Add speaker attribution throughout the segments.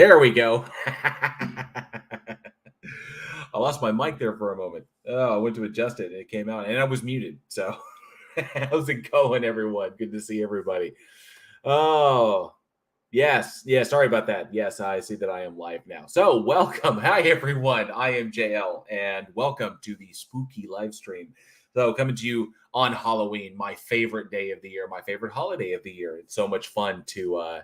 Speaker 1: There we go. I lost my mic there for a moment. Oh, I went to adjust it and it came out and I was muted. So how's it going, everyone? Good to see everybody. Oh, yes. Yeah, sorry about that. Yes, I see that I am live now. So welcome. Hi, everyone. I am JL and welcome to the spooky live stream. So coming to you on Halloween, my favorite day of the year, my favorite holiday of the year. It's so much fun to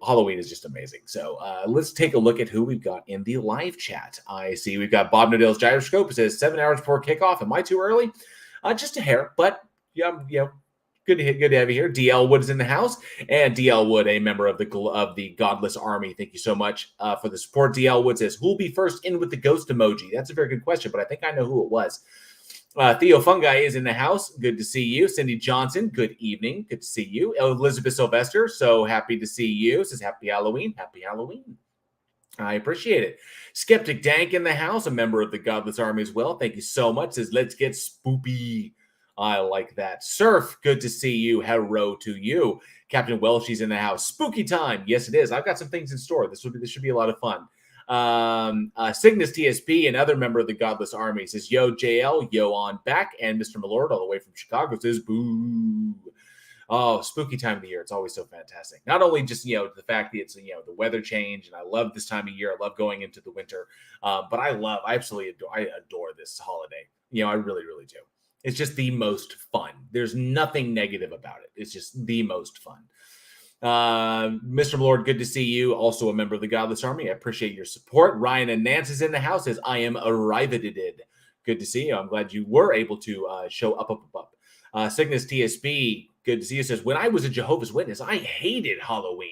Speaker 1: Halloween is just amazing. So let's take a look at who we've got in the live chat. I see we've got Bob Nadell's Gyroscope. It says 7 hours before kickoff. Am I too early? Just a hair, but yeah, good to have you here. DL Wood is in the house, and DL Wood, a member of the Godless Army. Thank you so much for the support. DL Wood says, "Who'll be first in with the ghost emoji?" That's a very good question, but I think I know who it was. Theo Fungi is in the house. Good to see you. Cindy Johnson, good evening. Good to see you. Elizabeth Sylvester, so happy to see you. Says happy Halloween. Happy Halloween. I appreciate it. Skeptic Dank in the house, a member of the Godless Army as well. Thank you so much. Says let's get spoopy. I like that. Surf, good to see you. Hello to you. Captain Welsh, in the house. Spooky time. Yes, it is. I've got some things in store. This should be a lot of fun. Cygnus TSP, another member of the Godless Army, says, "Yo, JL, yo on back." And Mr. Malord, all the way from Chicago, says, "Boo." Oh, spooky time of the year. It's always so fantastic. Not only just, the fact that it's, the weather change, and I love this time of year. I love going into the winter. But I absolutely adore this holiday. I really, really do. It's just the most fun. There's nothing negative about it. It's just the most fun. Mr. Lord, good to see you. Also a member of the Godless Army. I appreciate your support. Ryan and Nance is in the house. Says, "I am arrived." Good to see you. I'm glad you were able to show up. Cygnus TSB, good to see you. Says, "When I was a Jehovah's Witness, I hated Halloween."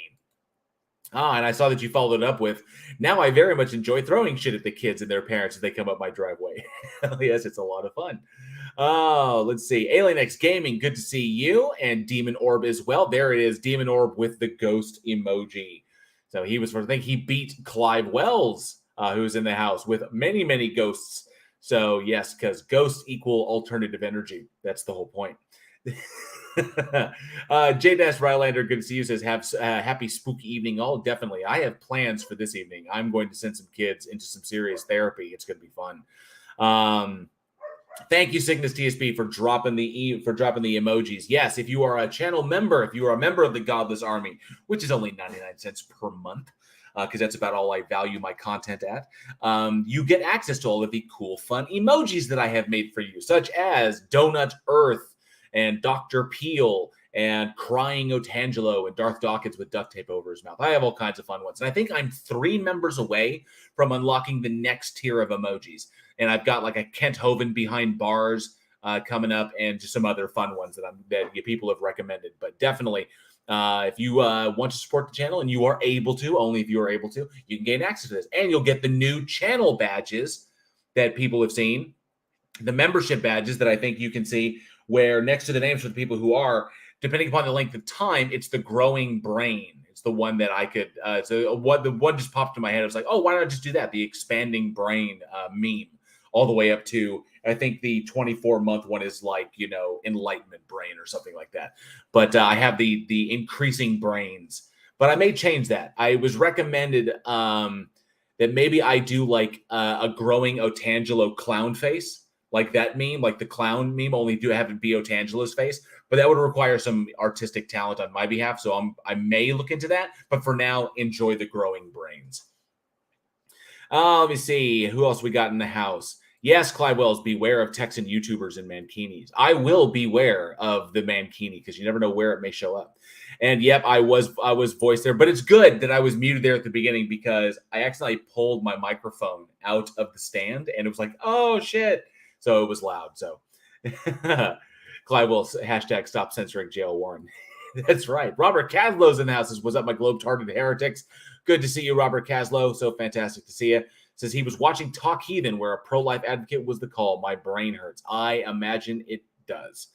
Speaker 1: And I saw that you followed it up with, "Now I very much enjoy throwing shit at the kids and their parents as they come up my driveway." Yes, it's a lot of fun. Oh, let's see. Alien X Gaming, good to see you. And Demon Orb as well. There it is. Demon Orb with the ghost emoji. So he was, I think he beat Clive Wells, who's in the house with many, many ghosts. So yes, because ghosts equal alternative energy. That's the whole point. J-Dash Rylander, good to see you, says, "Have happy spooky evening." Oh, definitely. I have plans for this evening. I'm going to send some kids into some serious therapy. It's going to be fun. Thank you, Cygnus TSP, for dropping the emojis. Yes, if you are a channel member, if you are a member of the Godless Army, which is only 99 cents per month, because that's about all I value my content at, you get access to all of the cool, fun emojis that I have made for you, such as Donut Earth and Dr. Peel and Crying Otangelo and Darth Dawkins with duct tape over his mouth. I have all kinds of fun ones. And I think I'm 3 members away from unlocking the next tier of emojis. And I've got like a Kent Hovind behind bars coming up, and just some other fun ones that people have recommended. But definitely, if you want to support the channel, and you are able to, only if you are able to, you can gain access to this. And you'll get the new channel badges that people have seen, the membership badges that I think you can see, where next to the names for the people who are, depending upon the length of time, it's the growing brain. It's the one that I could, the one just popped in my head. I was like, oh, why not just do that? The expanding brain meme, all the way up to, I think the 24-month one is like, enlightenment brain or something like that. But I have the increasing brains. But I may change that. I was recommended that maybe I do like a growing Otangelo clown face, like that meme, like the clown meme, only do have it be Otangelo's face. But that would require some artistic talent on my behalf. So I may look into that. But for now, enjoy the growing brains. Let me see. Who else we got in the house? Yes, Clyde Wells, beware of Texan YouTubers and mankinis. I will beware of the mankini, because you never know where it may show up. And yep, I was voiced there. But it's good that I was muted there at the beginning, because I accidentally pulled my microphone out of the stand. And it was like, oh, shit. So it was loud. So Clyde Wells, hashtag stop censoring JL Warren. That's right. Robert Caslow's in the house. What's up, my globe-tarded heretics? Good to see you, Robert Caslow. So fantastic to see you. Says he was watching Talk Heathen, where a pro-life advocate was the call. My brain hurts. I imagine it does.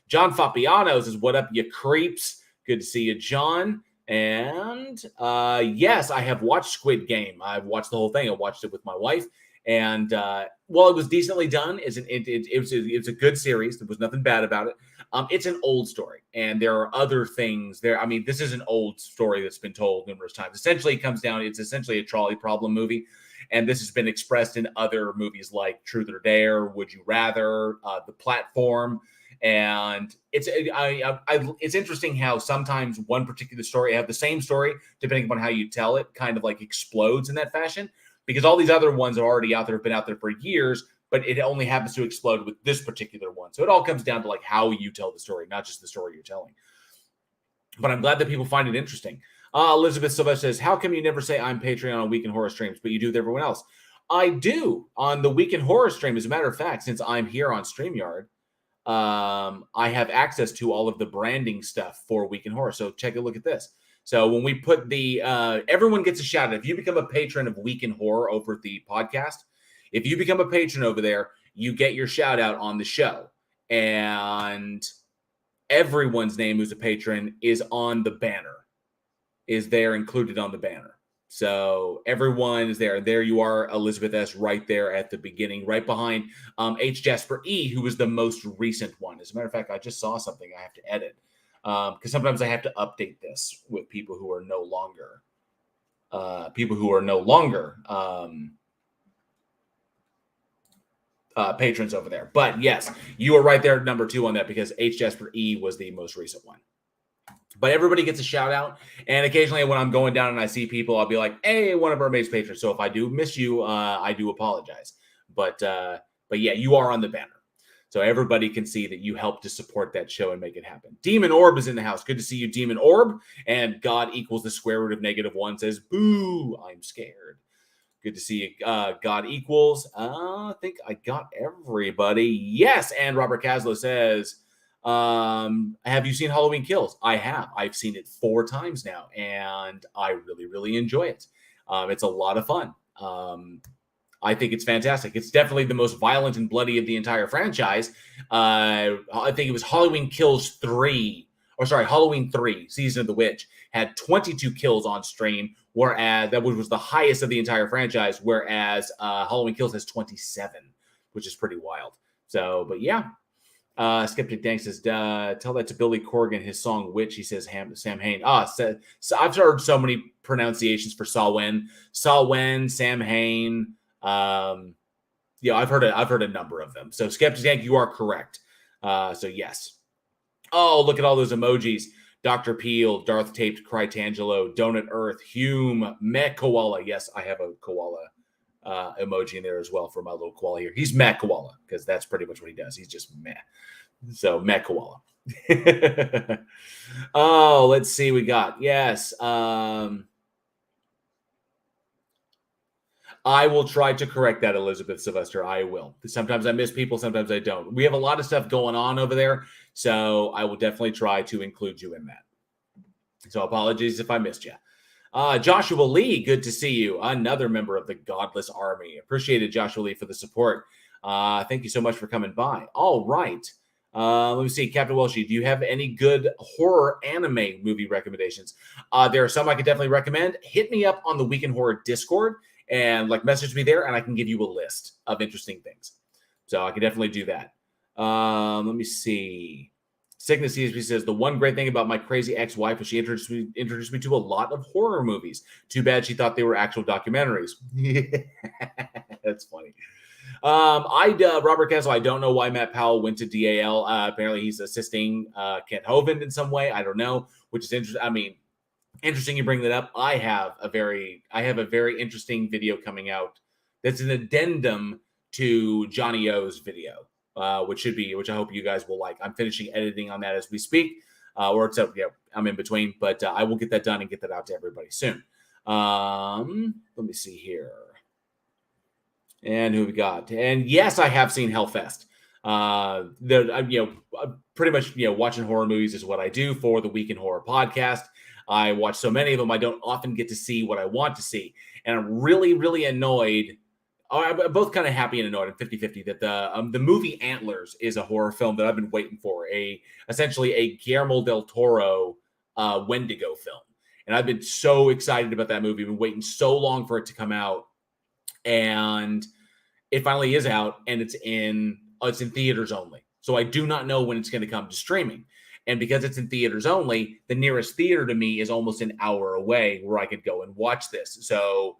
Speaker 1: John Fabiano says, "What up, you creeps?" Good to see you, John. And yes, I have watched Squid Game. I've watched the whole thing. I watched it with my wife. And while it was decently done, it was a good series. There was nothing bad about it. It's an old story, and there are other things there. I mean, this is an old story that's been told numerous times. Essentially, it comes down, it's essentially a trolley problem movie. And this has been expressed in other movies like Truth or Dare, Would You Rather, The Platform. And it's interesting how sometimes one particular story, have the same story, depending upon how you tell it, kind of like explodes in that fashion, because all these other ones are already out there, have been out there for years, but it only happens to explode with this particular one. So it all comes down to like how you tell the story, not just the story you're telling. But I'm glad that people find it interesting. Elizabeth Sylvester says, how come you never say I'm Patreon on Week in Horror streams, but you do with everyone else? I do on the Week in Horror stream. As a matter of fact, since I'm here on StreamYard, I have access to all of the branding stuff for Week in Horror. So check a look at this. So when we put the, everyone gets a shout out. If you become a patron of Week in Horror over at the podcast, if you become a patron over there, you get your shout out on the show. And everyone's name who's a patron is on the banner. Is there included on the banner. So everyone is there. There you are, Elizabeth S. right there at the beginning, right behind H. Jasper E., who was the most recent one. As a matter of fact, I just saw something I have to edit because sometimes I have to update this with people who are no longer patrons over there. But yes, you are right there at number 2 on that because H. Jasper E. was the most recent one. But everybody gets a shout out. And occasionally when I'm going down and I see people, I'll be like, hey, one of our base patrons. So if I do miss you, I do apologize. But yeah, you are on the banner. So everybody can see that you helped to support that show and make it happen. Demon Orb is in the house. Good to see you, Demon Orb. And God equals the square root of -1 says, boo, I'm scared. Good to see you. God equals. I think I got everybody. Yes. And Robert Caslow says, have you seen Halloween Kills? I have. I've seen it 4 times now, and I really, really enjoy it. It's a lot of fun. I think it's fantastic. It's definitely the most violent and bloody of the entire franchise. I think it was Halloween 3, Season of the Witch, had 22 kills on stream, whereas that was the highest of the entire franchise, whereas Halloween Kills has 27, which is pretty wild. So, but yeah. Skeptic Dank says, tell that to Billy Corgan, his song Witch. He says Sam Hain. So I've heard so many pronunciations for Salwen, Sam Hain. I've heard a number of them. So Skeptic Dank, you are correct. So yes. Oh, look at all those emojis. Dr. Peel, Darth Taped, Crytangelo, Donut Earth, Hume, Mech Koala. Yes, I have a koala emoji in there as well for my little koala here. He's Mech Koala because that's pretty much what he does. He's just meh. So Mech Koala. Oh, let's see. We got, yes. I will try to correct that, Elizabeth Sylvester. I will. Sometimes I miss people. Sometimes I don't. We have a lot of stuff going on over there. So I will definitely try to include you in that. So apologies if I missed you. Joshua Lee, good to see you. Another member of the Godless Army. Appreciated, Joshua Lee, for the support. Thank you so much for coming by. All right. Let me see. Captain Welshie, do you have any good horror anime movie recommendations? There are some I could definitely recommend. Hit me up on the Week in Horror Discord and message me there, and I can give you a list of interesting things. So I can definitely do that. Let me see. Cygnus CSP says, the one great thing about my crazy ex-wife was she introduced me to a lot of horror movies. Too bad she thought they were actual documentaries. That's funny. Robert Kessel, I don't know why Matt Powell went to DAL. Apparently he's assisting Kent Hovind in some way. I don't know, which is interesting. I mean, interesting you bring that up. I have a very interesting video coming out that's an addendum to Johnny O's video. Which I hope you guys will like. I'm finishing editing on that as we speak, I'm in between, but I will get that done and get that out to everybody soon. Let me see here. And who we got? And yes, I have seen Hellfest. Pretty much, watching horror movies is what I do for the Week in Horror podcast. I watch so many of them, I don't often get to see what I want to see. And I'm really, really annoyed. I'm both kind of happy and annoyed. I'm 50-50 that the movie Antlers is a horror film that I've been waiting for, essentially a Guillermo del Toro Wendigo film. And I've been so excited about that movie. I've been waiting so long for it to come out. And it finally is out, and it's in theaters only. So I do not know when it's going to come to streaming. And because it's in theaters only, the nearest theater to me is almost an hour away where I could go and watch this. So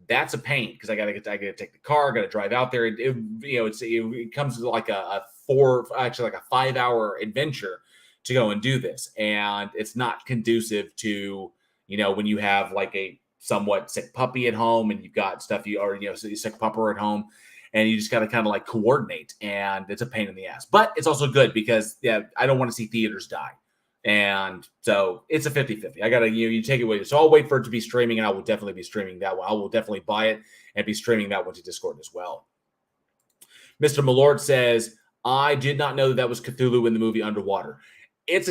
Speaker 1: that's a pain because I gotta take the car, got to drive out there. It comes like a 5-hour adventure to go and do this, and it's not conducive to when you have like a somewhat sick puppy at home and you've got stuff sick pupper at home, and you just got to kind of like coordinate, and it's a pain in the ass. But it's also good because I don't want to see theaters die. And so it's a 50-50. I got to, you take it with you. So I'll wait for it to be streaming, and I will definitely be streaming that one. I will definitely buy it and be streaming that one to Discord as well. Mr. Malort says, I did not know that was Cthulhu in the movie Underwater. That's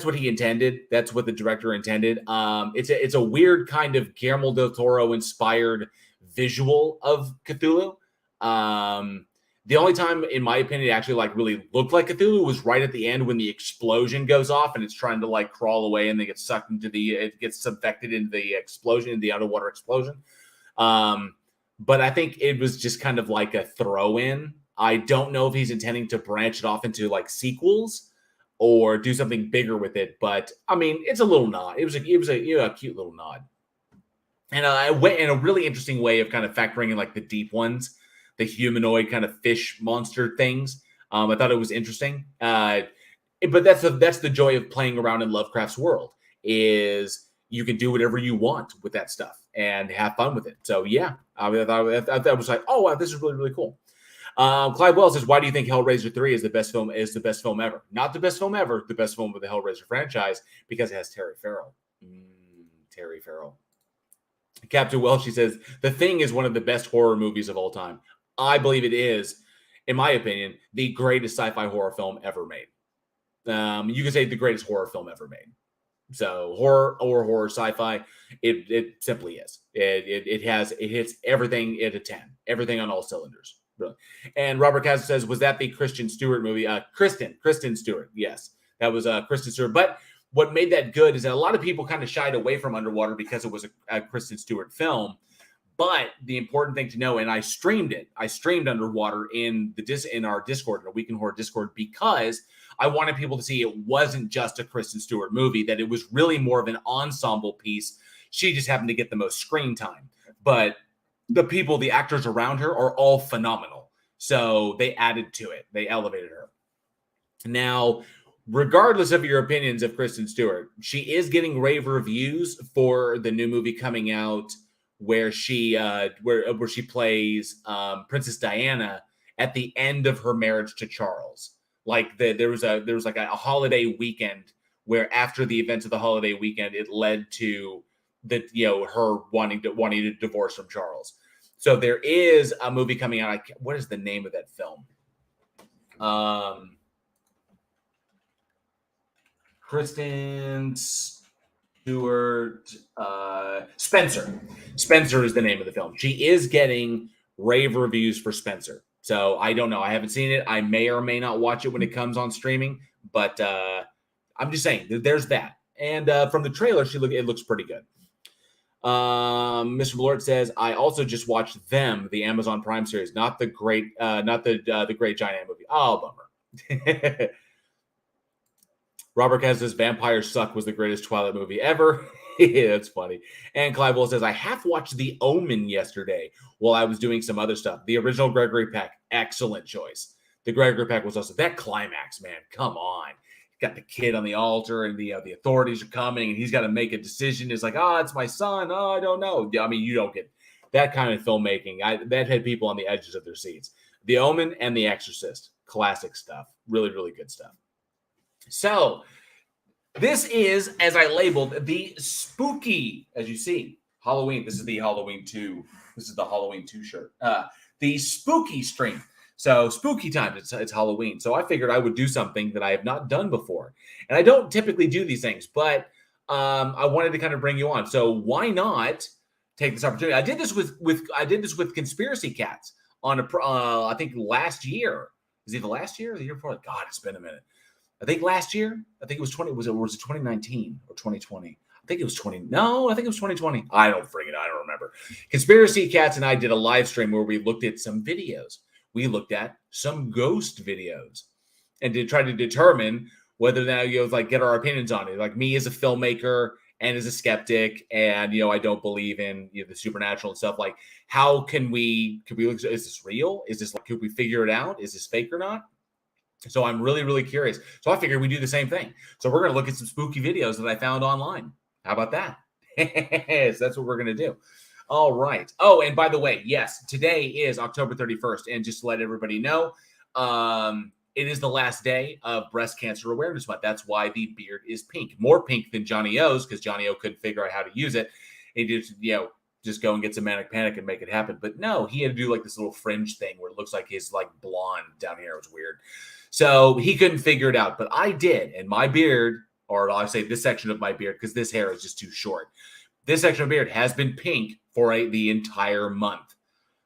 Speaker 1: what he intended. That's what the director intended. It's a weird kind of Guillermo del Toro inspired visual of Cthulhu. The only time, in my opinion, it actually like really looked like Cthulhu was right at the end when the explosion goes off and it's trying to like crawl away and they get sucked into it gets subvected into the explosion, the underwater explosion. But I think it was just kind of like a throw in. I don't know if he's intending to branch it off into like sequels or do something bigger with it. But I mean, it's a little nod. It was a cute little nod. And I went in a really interesting way of kind of factoring in like the deep ones, the humanoid kind of fish monster things. I thought it was interesting. But that's the joy of playing around in Lovecraft's world is you can do whatever you want with that stuff and have fun with it. So yeah, I was like, oh wow, this is really, really cool. Clive Wells says, why do you think Hellraiser 3 is the best film ever? Not the best film ever, the best film of the Hellraiser franchise, because it has Terry Farrell. Terry Farrell. Captain Welsh, she says, The Thing is one of the best horror movies of all time. I believe it is, in my opinion, the greatest sci-fi horror film ever made. You can say the greatest horror film ever made. So horror sci-fi, it simply is. It hits everything at a 10, everything on all cylinders. Really. And Robert Castro says, was that the Kristen Stewart movie? Kristen Stewart. Yes, that was Kristen Stewart. But what made that good is that a lot of people kind of shied away from Underwater because it was a Kristen Stewart film. But the important thing to know, and I streamed it. I streamed Underwater in our Discord, in our Week in Horror Discord, because I wanted people to see it wasn't just a Kristen Stewart movie, that it was really more of an ensemble piece. She just happened to get the most screen time. But the actors around her are all phenomenal. So they added to it. They elevated her. Now, regardless of your opinions of Kristen Stewart, she is getting rave reviews for the new movie coming out where she plays Princess Diana at the end of her marriage to Charles. Like there was like a holiday weekend where after the events of the holiday weekend, it led to her wanting to divorce from Charles. So there is a movie coming out. What is the name of that film? Kristen Stewart, Spencer. Spencer is the name of the film. She is getting rave reviews for Spencer. So I don't know. I haven't seen it. I may or may not watch it when it comes on streaming. But I'm just saying, there's that. And from the trailer, it looks pretty good. Mr. Blort says, I also just watched Them, the Amazon Prime series, not the great Giant Ant movie. Oh, bummer. Robert Kaz says, Vampires Suck was the greatest Twilight movie ever. Yeah, that's funny. And Clive Will says, I half watched The Omen yesterday while I was doing some other stuff. The original Gregory Peck, excellent choice. The Gregory Peck was also that climax, man. Come on. Got the kid on the altar and the authorities are coming and he's got to make a decision. It's like, it's my son. I don't know. I mean, you don't get that kind of filmmaking. That had people on the edges of their seats. The Omen and The Exorcist, classic stuff. Really, really good stuff. So this is, as I labeled, the spooky, as you see, Halloween. This is the Halloween 2. This is the Halloween 2 shirt. The spooky stream. So spooky time, it's Halloween. So I figured I would do something that I have not done before. And I don't typically do these things, but I wanted to kind of bring you on. So why not take this opportunity? I did this with Conspiracy Cats on I think last year. Is it the last year or the year before? God, it's been a minute. I think last year. I think it was 2019 or 2020? I think it was 2020. I don't remember. Conspiracy Cats and I did a live stream where we looked at some videos. we looked at some ghost videos and to try to determine whether now like get our opinions on it. Like me as a filmmaker and as a skeptic, and I don't believe in the supernatural and stuff. Like, how could we look? Is this real? Is this could we figure it out? Is this fake or not? So I'm really, really curious. So I figured we do the same thing. So we're going to look at some spooky videos that I found online. How about that? So that's what we're going to do. All right. Oh, and by the way, yes, today is October 31st. And just to let everybody know, it is the last day of Breast Cancer Awareness Month. That's why the beard is pink. More pink than Johnny O's, because Johnny O couldn't figure out how to use it. He just go and get some manic panic and make it happen. But no, he had to do like this little fringe thing where it looks like his like blonde down here. It was weird. So he couldn't figure it out, but I did. And my beard, or I'll say this section of my beard, because this hair is just too short. This section of beard has been pink for the entire month.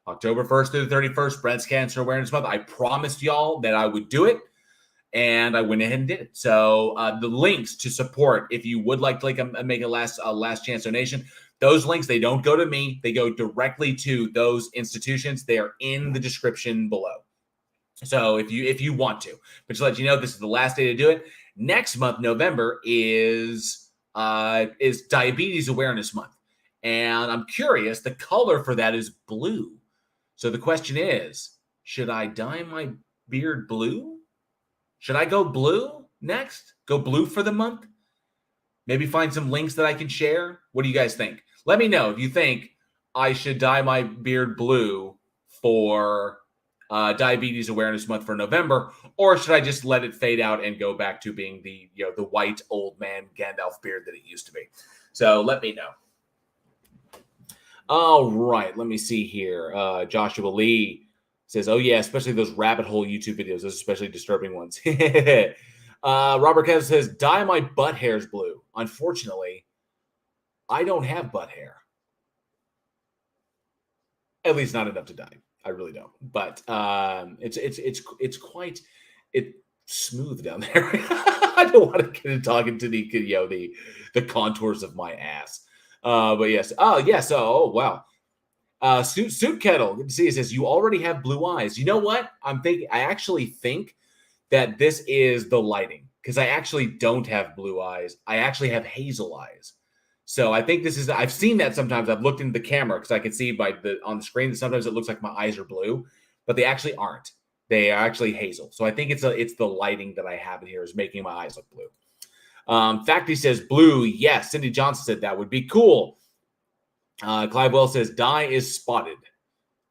Speaker 1: October 1st through the 31st, Breast Cancer Awareness Month. I promised y'all that I would do it, and I went ahead and did it. So the links to support, if you would like to make a last chance donation, those links, they don't go to me. They go directly to those institutions. They are in the description below. So if you want to, but to let you know, this is the last day to do it. Next month, November, is Diabetes Awareness Month. And I'm curious, the color for that is blue. So the question is, should I dye my beard blue? Should I go blue next? Go blue for the month? Maybe find some links that I can share? What do you guys think? Let me know if you think I should dye my beard blue for Diabetes Awareness Month for November, or should I just let it fade out and go back to being the white old man Gandalf beard that it used to be? So let me know. All right, let me see here. Joshua Lee says, "Oh yeah, especially those rabbit hole YouTube videos, those especially disturbing ones." Robert Kev says, "Dye my butt hairs blue." Unfortunately, I don't have butt hair. At least not enough to dye. I really don't, but it's quite smooth down there. I don't want to get into talking to the contours of my ass, but yes. Oh yes. Oh wow. Suit Kettle. Good to see. It says you already have blue eyes. You know what? I actually think that this is the lighting, because I actually don't have blue eyes. I actually have hazel eyes. So I think this is, I've seen that sometimes. I've looked into the camera because I can see on the screen that sometimes it looks like my eyes are blue, but they actually aren't. They are actually hazel. So I think it's the lighting that I have in here is making my eyes look blue. Factory says blue. Yes. Cindy Johnson said that would be cool. Clive Wells says dye is spotted.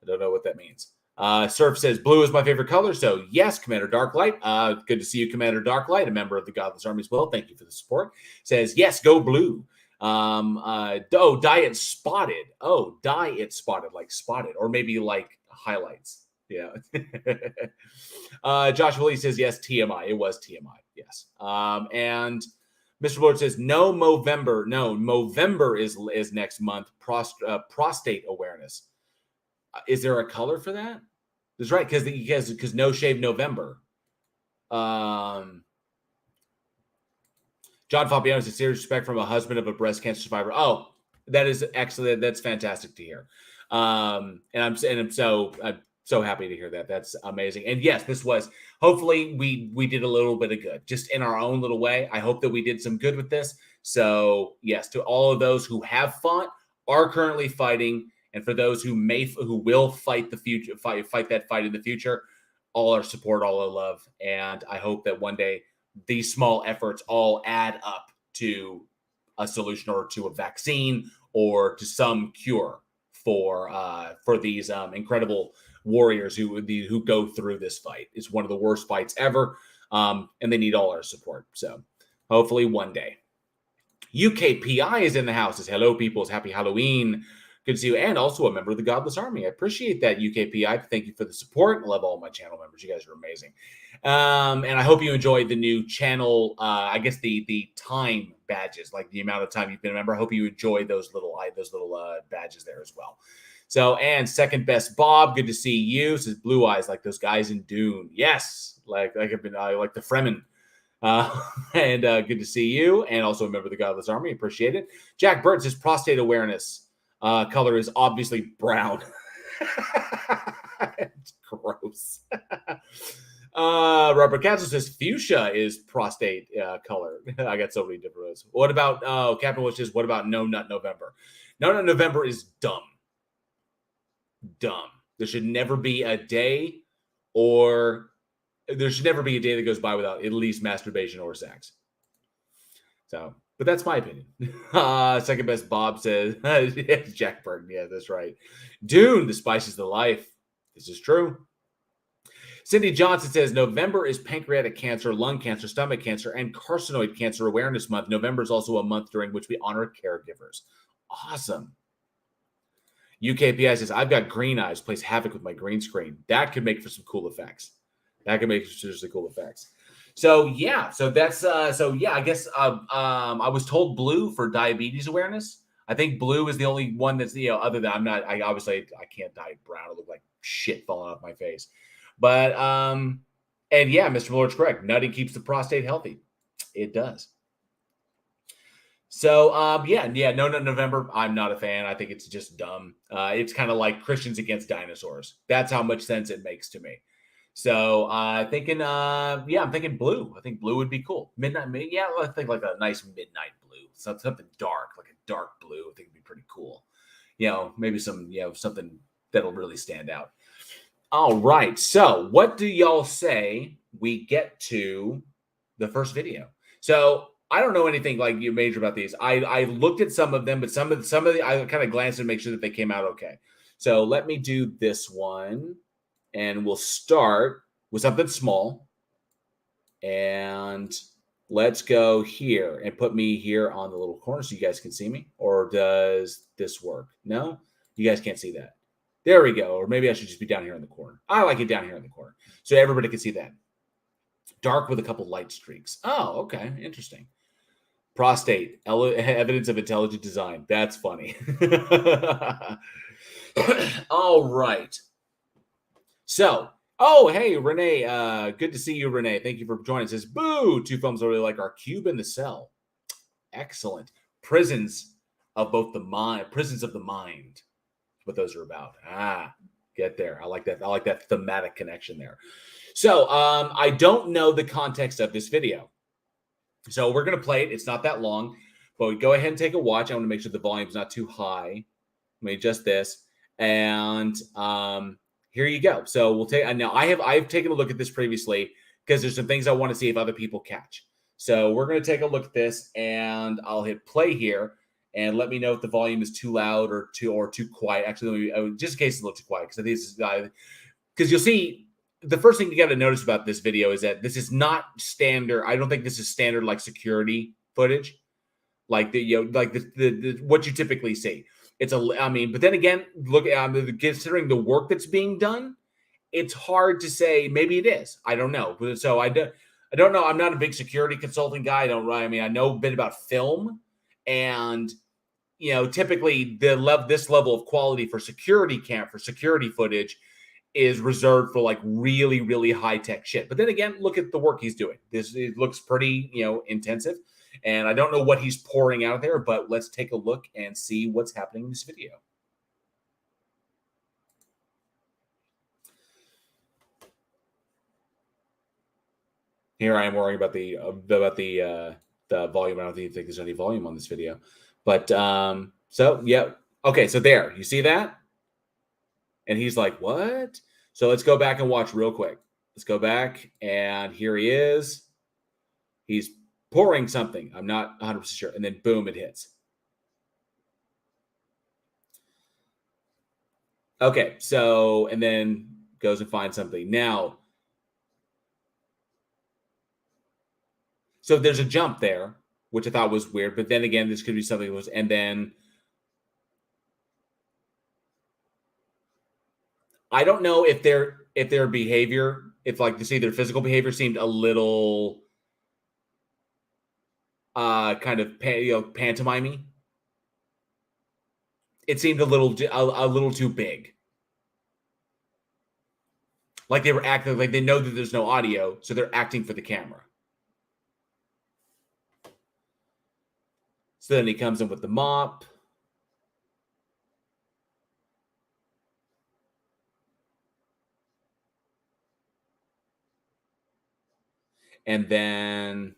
Speaker 1: I don't know what that means. Surf says blue is my favorite color. So yes, Commander Darklight. Good to see you, Commander Darklight, a member of the Godless Army as well. Thank you for the support. Says yes, go blue. Dye it spotted. Oh, dye it spotted, like spotted, or maybe like highlights. Yeah. Joshua Lee says yes, TMI. It was TMI. Yes. And Mr. Lord says no Movember. No, Movember is next month. Prostate awareness. Is there a color for that? That's right, because No Shave November. John Fabiano says serious respect from a husband of a breast cancer survivor. Oh, that is excellent. That's fantastic to hear. And I'm so happy to hear that. That's amazing. And yes, this was, hopefully we did a little bit of good just in our own little way. I hope that we did some good with this. So yes, to all of those who have fought, are currently fighting, and for those who will fight that fight in the future, all our support, all our love. And I hope that one day these small efforts all add up to a solution, or to a vaccine, or to some cure for these incredible warriors who go through this fight. It's one of the worst fights ever, and they need all our support. So hopefully one day. UKPI is in the house. Says hello, peoples. Happy Halloween. Good to see you, and also a member of the Godless Army. I appreciate that, UKPI. Thank you for the support. I love all my channel members. You guys are amazing. And I hope you enjoyed the new channel. I guess the time badges, like the amount of time you've been a member. I hope you enjoy those little badges there as well. So, and second best Bob, good to see you. Says blue eyes like those guys in Dune. Yes, like I've been like the Fremen. And good to see you, and also a member of the Godless Army. Appreciate it. Jack Burt says prostate awareness. Color is obviously brown. It's gross. Robert Castle says fuchsia is prostate color. I got so many different ones. What about Captain Wish says, what about No Nut November? No Nut November is dumb. Dumb. There should never be a day that goes by without at least masturbation or sex. So, but that's my opinion. Second best Bob says, Jack Burton. Yeah, that's right. Dune, the spice is the life. This is true. Cindy Johnson says November is pancreatic cancer, lung cancer, stomach cancer, and carcinoid cancer awareness month. November is also a month during which we honor caregivers. Awesome. UKPI says, I've got green eyes, plays havoc with my green screen. That could make for some cool effects. So yeah, I guess I was told blue for diabetes awareness. I think blue is the only one that's, other than I can't dye brown. It look like shit falling off my face. But and yeah, Mr. Lord's correct. Nutty keeps the prostate healthy. It does. So No Nut November, I'm not a fan. I think it's just dumb. It's kind of like Christians against dinosaurs. That's how much sense it makes to me. So I'm thinking blue. I think blue would be cool. Midnight, I think like a nice midnight blue, something dark, like a dark blue. I think it'd be pretty cool. Maybe some, something that'll really stand out. All right. So what do y'all say we get to the first video? So I don't know anything like you major about these. I looked at some of them, but some of the I kind of glanced to make sure that they came out okay. So let me do this one, and we'll start with something small. And let's go here and put me here on the little corner so you guys can see me. Or does this work? No, you guys can't see that. There we go. Or maybe I should just be down here in the corner. I like it down here in the corner so everybody can see that. Dark with a couple light streaks. Oh, okay. Interesting. Prostate, evidence of intelligent design. That's funny. All right. So, hey, Renee. Good to see you, Renee. Thank you for joining. It says, boo, two films I really like are Cube and The Cell. Excellent. Prisons of the mind. What those are about. Get there. I like that. I like that thematic connection there. So, I don't know the context of this video. So we're going to play it. It's not that long, but we go ahead and take a watch. I want to make sure the volume's not too high. Let me adjust this. And here you go. So we'll take, now I've taken a look at this previously because there's some things I want to see if other people catch. So we're going to take a look at this, and I'll hit play here and let me know if the volume is too loud or too quiet. Actually, just in case it's a little too quiet, because I think this is, because you'll see, the first thing you got to notice about this video is that this is not standard. I don't think this is standard like security footage, like the what you typically see. But then again, look, considering the work that's being done, it's hard to say. Maybe it is. I don't know. So I don't know. I'm not a big security consulting guy. I know a bit about film, and typically this level of quality for security footage is reserved for like really, really high tech shit. But then again, look at the work he's doing. It looks pretty, intensive. And I don't know what he's pouring out there, but let's take a look and see what's happening in this video. Here I am worrying about the volume. I don't think there's any volume on this video, but so yeah, okay. So there, you see that? And he's like, what? So let's go back and watch real quick. Let's go back, and here he is. He's pouring something. I'm not 100% sure. And then boom, it hits. Okay, so, and then goes and finds something. Now, so there's a jump there, which I thought was weird. But then again, this could be something that was, and then I don't know if their behavior, if like to see their physical behavior seemed a little kind of pantomimey. It seemed a little too big. Like they were acting like they know that there's no audio, so they're acting for the camera. So then he comes in with the mop. and then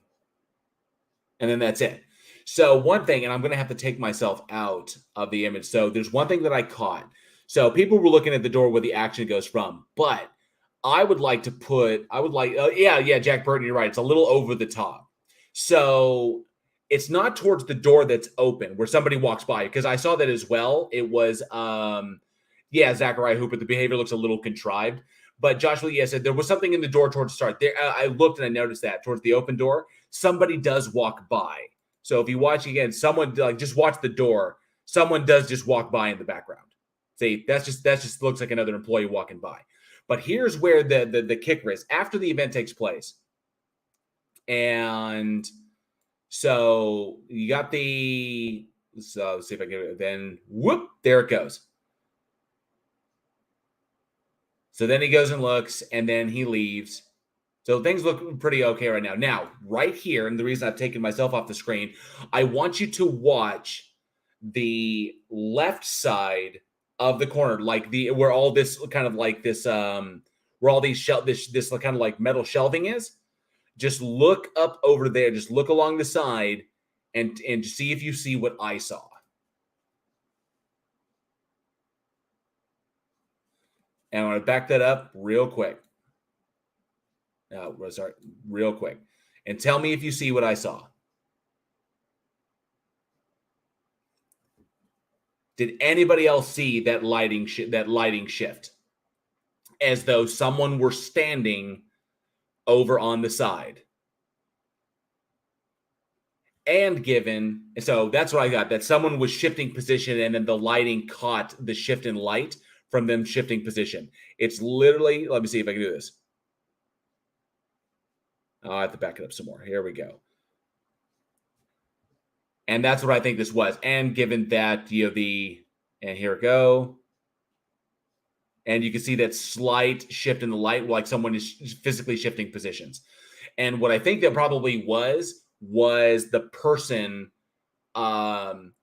Speaker 1: that's it. So one thing, and I'm going to have to take myself out of the image. So there's one thing that I caught. So people were looking at the door where the action goes from, but I would like, Jack Burton, you're right. It's a little over the top. So it's not towards the door that's open where somebody walks by, because I saw that as well. It was, Zachariah Hooper. The behavior looks a little contrived. But Joshua said there was something in the door towards the start. There, I looked and I noticed that towards the open door, somebody does walk by. So if you watch again, someone just watch the door. Someone does just walk by in the background. See, that's just looks like another employee walking by. But here's where the kicker is. After the event takes place, and so you got let's see if I can. Then whoop, there it goes. So then he goes and looks, and then he leaves. So things look pretty okay right now. Now, right here, and the reason I've taken myself off the screen, I want you to watch the left side of the corner, like where all this kind of like this, where all these this kind of like metal shelving is. Just look up over there. Just look along the side, and see if you see what I saw. And I'm going to back that up real quick. Real quick. And tell me if you see what I saw. Did anybody else see that lighting shift? As though someone were standing over on the side. So that's what I got, that someone was shifting position, and then the lighting caught the shift in light from them shifting position. It's literally, let me see if I can do this. I have to back it up some more. Here we go. And that's what I think this was. And given that, and here we go. And you can see that slight shift in the light, like someone is physically shifting positions. And what I think that probably was the person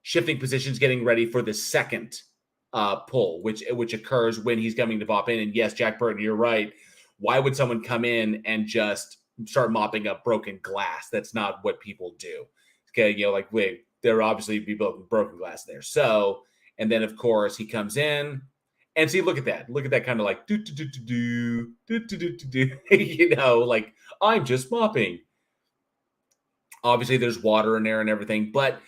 Speaker 1: shifting positions, getting ready for the second pull, which occurs when he's coming to pop in. And yes, Jack Burton, you're right. Why would someone come in and just start mopping up broken glass? That's not what people do. Okay, there obviously be broken glass there. So, and then of course he comes in, and see, look at that kind of like like I'm just mopping. Obviously, there's water in there and everything, but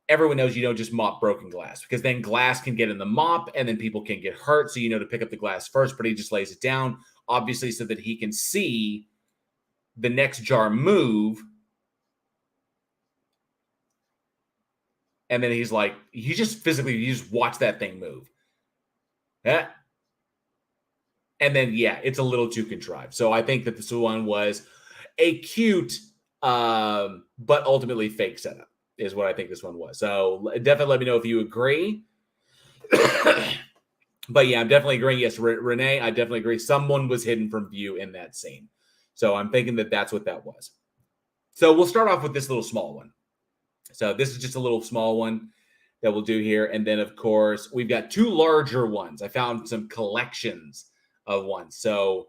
Speaker 1: everyone knows you don't just mop broken glass, because then glass can get in the mop and then people can get hurt. So to pick up the glass first, but he just lays it down, obviously, so that he can see the next jar move. And then he's like, you just watch that thing move. Yeah. And then, it's a little too contrived. So I think that this one was a cute, but ultimately fake setup is what I think this one was. So definitely let me know if you agree. But I'm definitely agreeing. Yes, Renee, I definitely agree. Someone was hidden from view in that scene. So I'm thinking that that's what that was. So we'll start off with this little small one. So this is just a little small one that we'll do here. And then, of course, we've got two larger ones. I found some collections of ones. So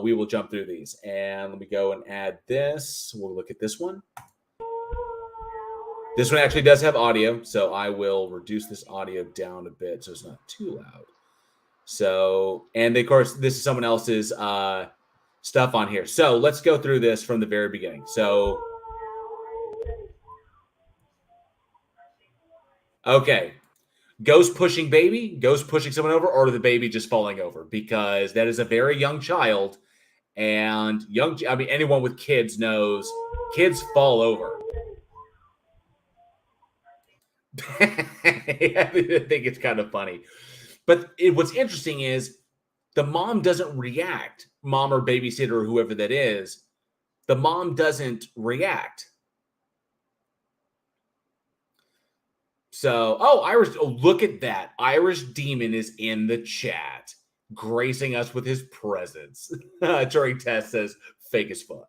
Speaker 1: we will jump through these. And let me go and add this. We'll look at this one. This one actually does have audio, so I will reduce this audio down a bit so it's not too loud. So, and of course, this is someone else's stuff on here. So let's go through this from the very beginning. So, okay. Ghost pushing baby, ghost pushing someone over, or the baby just falling over, because that is a very young child. And anyone with kids knows kids fall over. I think it's kind of funny. But what's interesting is the mom doesn't react. Mom or babysitter or whoever that is, the mom doesn't react. So, Irish, look at that. Irish Demon is in the chat, gracing us with his presence. Turing Test says, fake as fuck.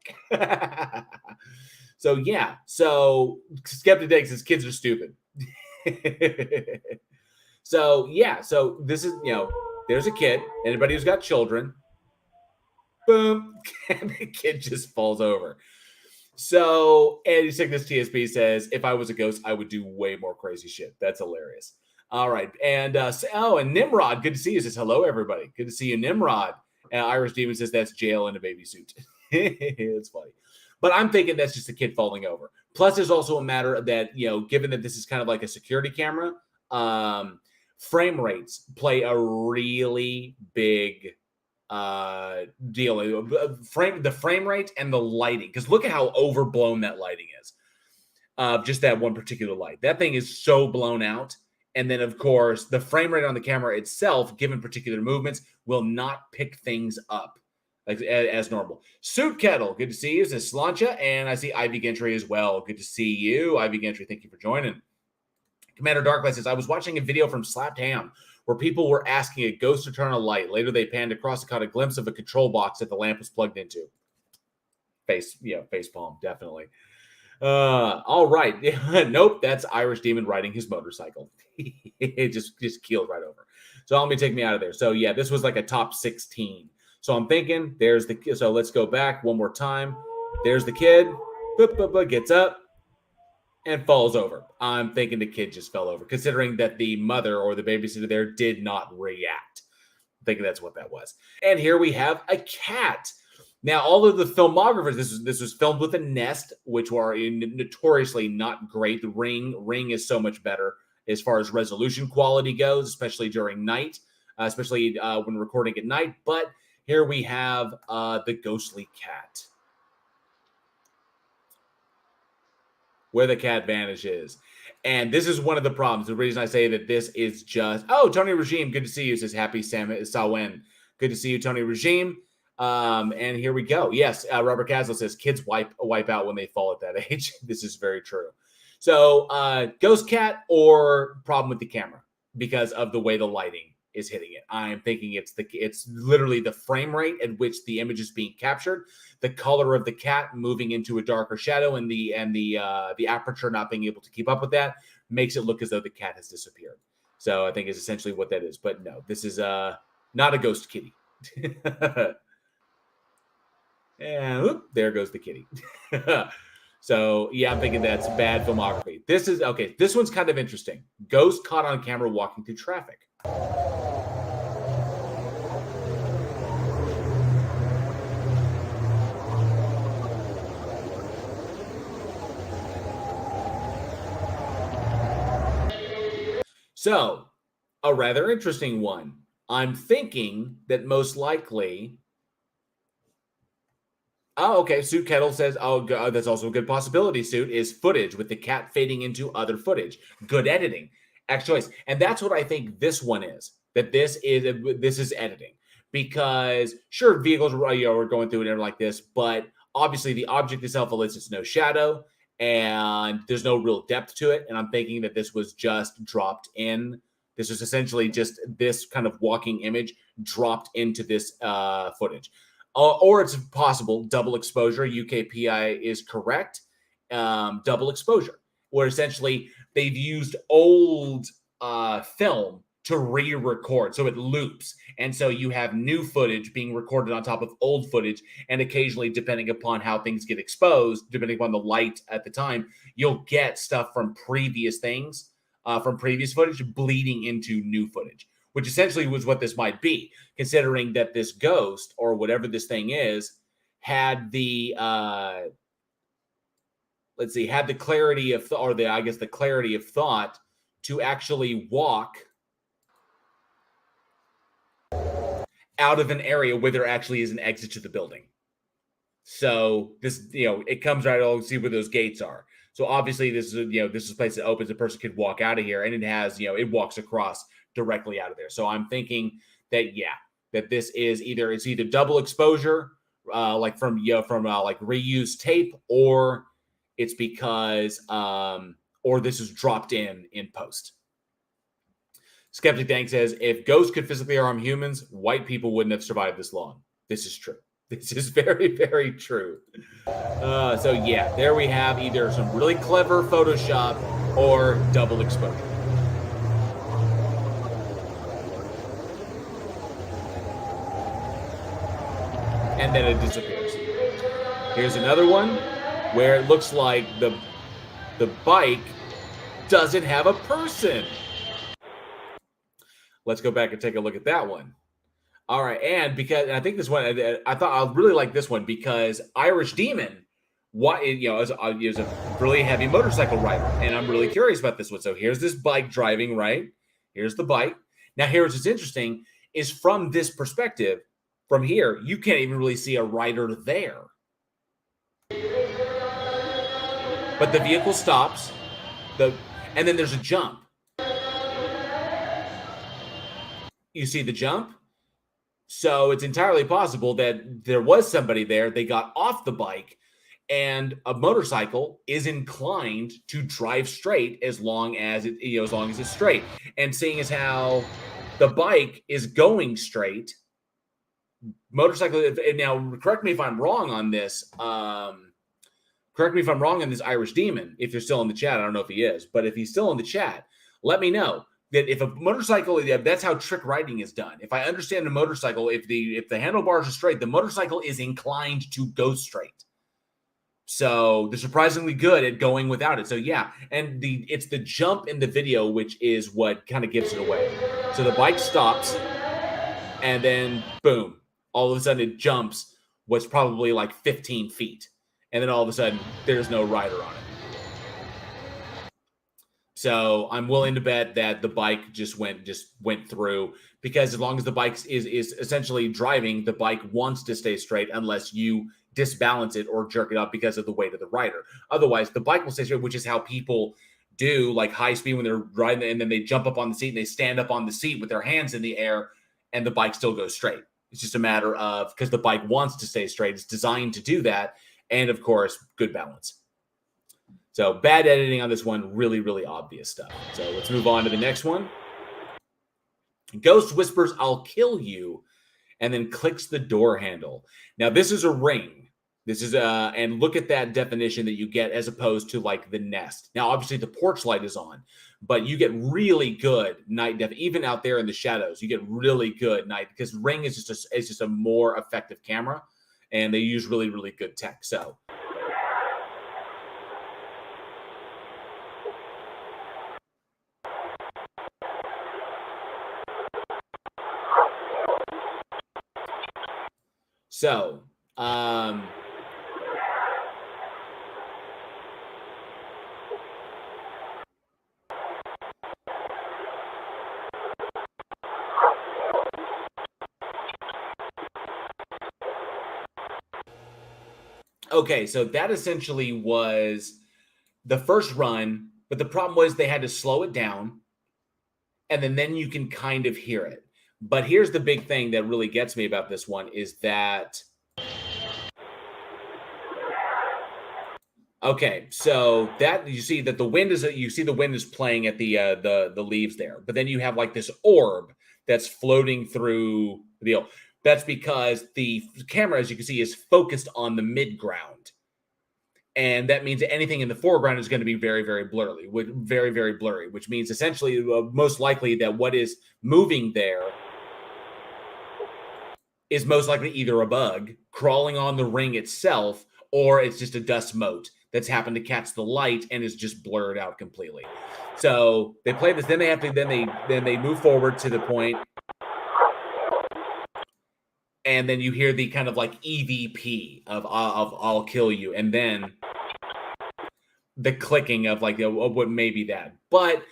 Speaker 1: So, So, Skeptic Dag says, kids are stupid. So, So, this is, there's a kid. Anybody who's got children, boom, and the kid just falls over. So, Andy Sickness TSP says, if I was a ghost, I would do way more crazy shit. That's hilarious. All right. And and Nimrod, good to see you. Says, hello, everybody. Good to see you, Nimrod. Irish Demon says, that's jail in a baby suit. It's funny. But I'm thinking that's just a kid falling over. Plus, there's also a matter that, given that this is kind of like a security camera, frame rates play a really big deal. The frame rate and the lighting, because look at how overblown that lighting is. Just that one particular light, that thing is so blown out. And then, of course, the frame rate on the camera itself, given particular movements, will not pick things up as normal. Suit Kettle, good to see you. This is Slancha, and I see Ivy Gentry as well. Good to see you, Ivy Gentry. Thank you for joining. Commander Darklight says, I was watching a video from Slapped Ham where people were asking a ghost to turn on a light. Later, they panned across and caught a glimpse of a control box that the lamp was plugged into. Face palm, definitely. All right. Nope, that's Irish Demon riding his motorcycle. It just keeled right over. So let me take me out of there. So yeah, this was like a top 16. So I'm thinking so let's go back one more time. There's the kid, gets up and falls over. I'm thinking the kid just fell over, considering that the mother or the babysitter there did not react. I'm thinking that's what that was. And here we have a cat. Now, all of the filmographers, this was filmed with a Nest, which are notoriously not great. The Ring is so much better as far as resolution quality goes, especially during night, especially when recording at night. But here we have the ghostly cat, where the cat vanishes. And this is one of the problems. The reason I say that this is just... Oh, Tony Regime, good to see you, says Happy Sawen. Good to see you, Tony Regime. And here we go. Yes, Robert Castle says kids wipe out when they fall at that age. This is very true. So ghost cat or problem with the camera because of the way the lighting is hitting it. I'm thinking it's literally the frame rate at which the image is being captured, the color of the cat moving into a darker shadow, and the aperture not being able to keep up with that makes it look as though the cat has disappeared. So I think is essentially what that is. But no, this is not a ghost kitty. And there goes the kitty. So yeah, I'm thinking that's bad filmography. This is okay. This one's kind of interesting. Ghost caught on camera walking through traffic. So, a rather interesting one. I'm thinking that most likely... Oh, okay. Suit Kettle says, oh, that's also a good possibility, Suit, is footage with the cat fading into other footage. Good editing. Excellent choice. And that's what I think this one is, that this is editing. Because, sure, vehicles are going through it like this, but obviously the object itself elicits no shadow, and there's no real depth to it. And I'm thinking that this was just dropped in. This was essentially just this kind of walking image dropped into this footage. Or it's possible double exposure. UKPI is correct. Double exposure, where essentially they've used old film to re-record, so it loops, and so you have new footage being recorded on top of old footage, and occasionally, depending upon how things get exposed, depending upon the light at the time, you'll get stuff from previous things, from previous footage, bleeding into new footage, which essentially was what this might be, considering that this ghost, or whatever this thing is, had the had the clarity of the clarity of thought to actually walk out of an area where there actually is an exit to the building. So this, it comes right. I'll see where those gates are. So obviously this is a place that opens. A person could walk out of here, and it has, it walks across directly out of there. So I'm thinking that that this is either double exposure, like from reused tape, or it's because or this is dropped in post. Skeptic Dank says, if ghosts could physically harm humans, white people wouldn't have survived this long. This is true. This is very, very true. So yeah, there we have either some really clever Photoshop or double exposure. And then it disappears. Here's another one. where it looks like the bike doesn't have a person. Let's go back and take a look at that one. All right, and I think this one, I thought I really like this one because Irish Demon, is a really heavy motorcycle rider, and I'm really curious about this one. So here's this bike driving, right? Here's the bike. Now here's what's interesting is from this perspective, from here, you can't even really see a rider there. But the vehicle stops, and then there's a jump. You see the jump? So it's entirely possible that there was somebody there. They got off the bike, and a motorcycle is inclined to drive straight as long as it's straight. And seeing as how the bike is going straight, motorcycle. Now, correct me if I'm wrong on this. Correct me if I'm wrong on this Irish Demon. If you're still in the chat, I don't know if he is, but if he's still in the chat, let me know. That if a motorcycle, that's how trick riding is done. If I understand a motorcycle, if the handlebars are straight, the motorcycle is inclined to go straight. So they're surprisingly good at going without it. So yeah, and it's the jump in the video which is what kind of gives it away. So the bike stops, and then boom, all of a sudden it jumps what's probably like 15 feet, and then all of a sudden there's no rider on it. So I'm willing to bet that the bike just went through, because as long as the bike is essentially driving, the bike wants to stay straight unless you disbalance it or jerk it up because of the weight of the rider. Otherwise, the bike will stay straight, which is how people do like high speed when they're riding, and then they jump up on the seat and they stand up on the seat with their hands in the air, and the bike still goes straight. It's just a matter of, because the bike wants to stay straight. It's designed to do that. And of course, good balance. So bad editing on this one, really, really obvious stuff. So let's move on to the next one. Ghost whispers, "I'll kill you," and then clicks the door handle. Now, this is a ring. This is and look at that definition that you get as opposed to like the Nest. Now, obviously the porch light is on, but you get really good night def. Even out there in the shadows, you get really good night, because Ring is just a more effective camera, and they use really, really good tech. So. So, okay, so that essentially was the first run, but the problem was they had to slow it down, and then you can kind of hear it. But here's the big thing that really gets me about this one is that, okay, so that you see that the wind is playing at the leaves there, but then you have like this orb that's floating through the deal. That's because the camera, as you can see, is focused on the mid-ground. And that means that anything in the foreground is going to be very, very blurry, which means essentially most likely that what is moving there is most likely either a bug crawling on the ring itself, or it's just a dust mote that's happened to catch the light and is just blurred out completely. So they play this, then they move forward to the point, and then you hear the kind of like EVP of "I'll kill you," and then the clicking of like of what may be that. But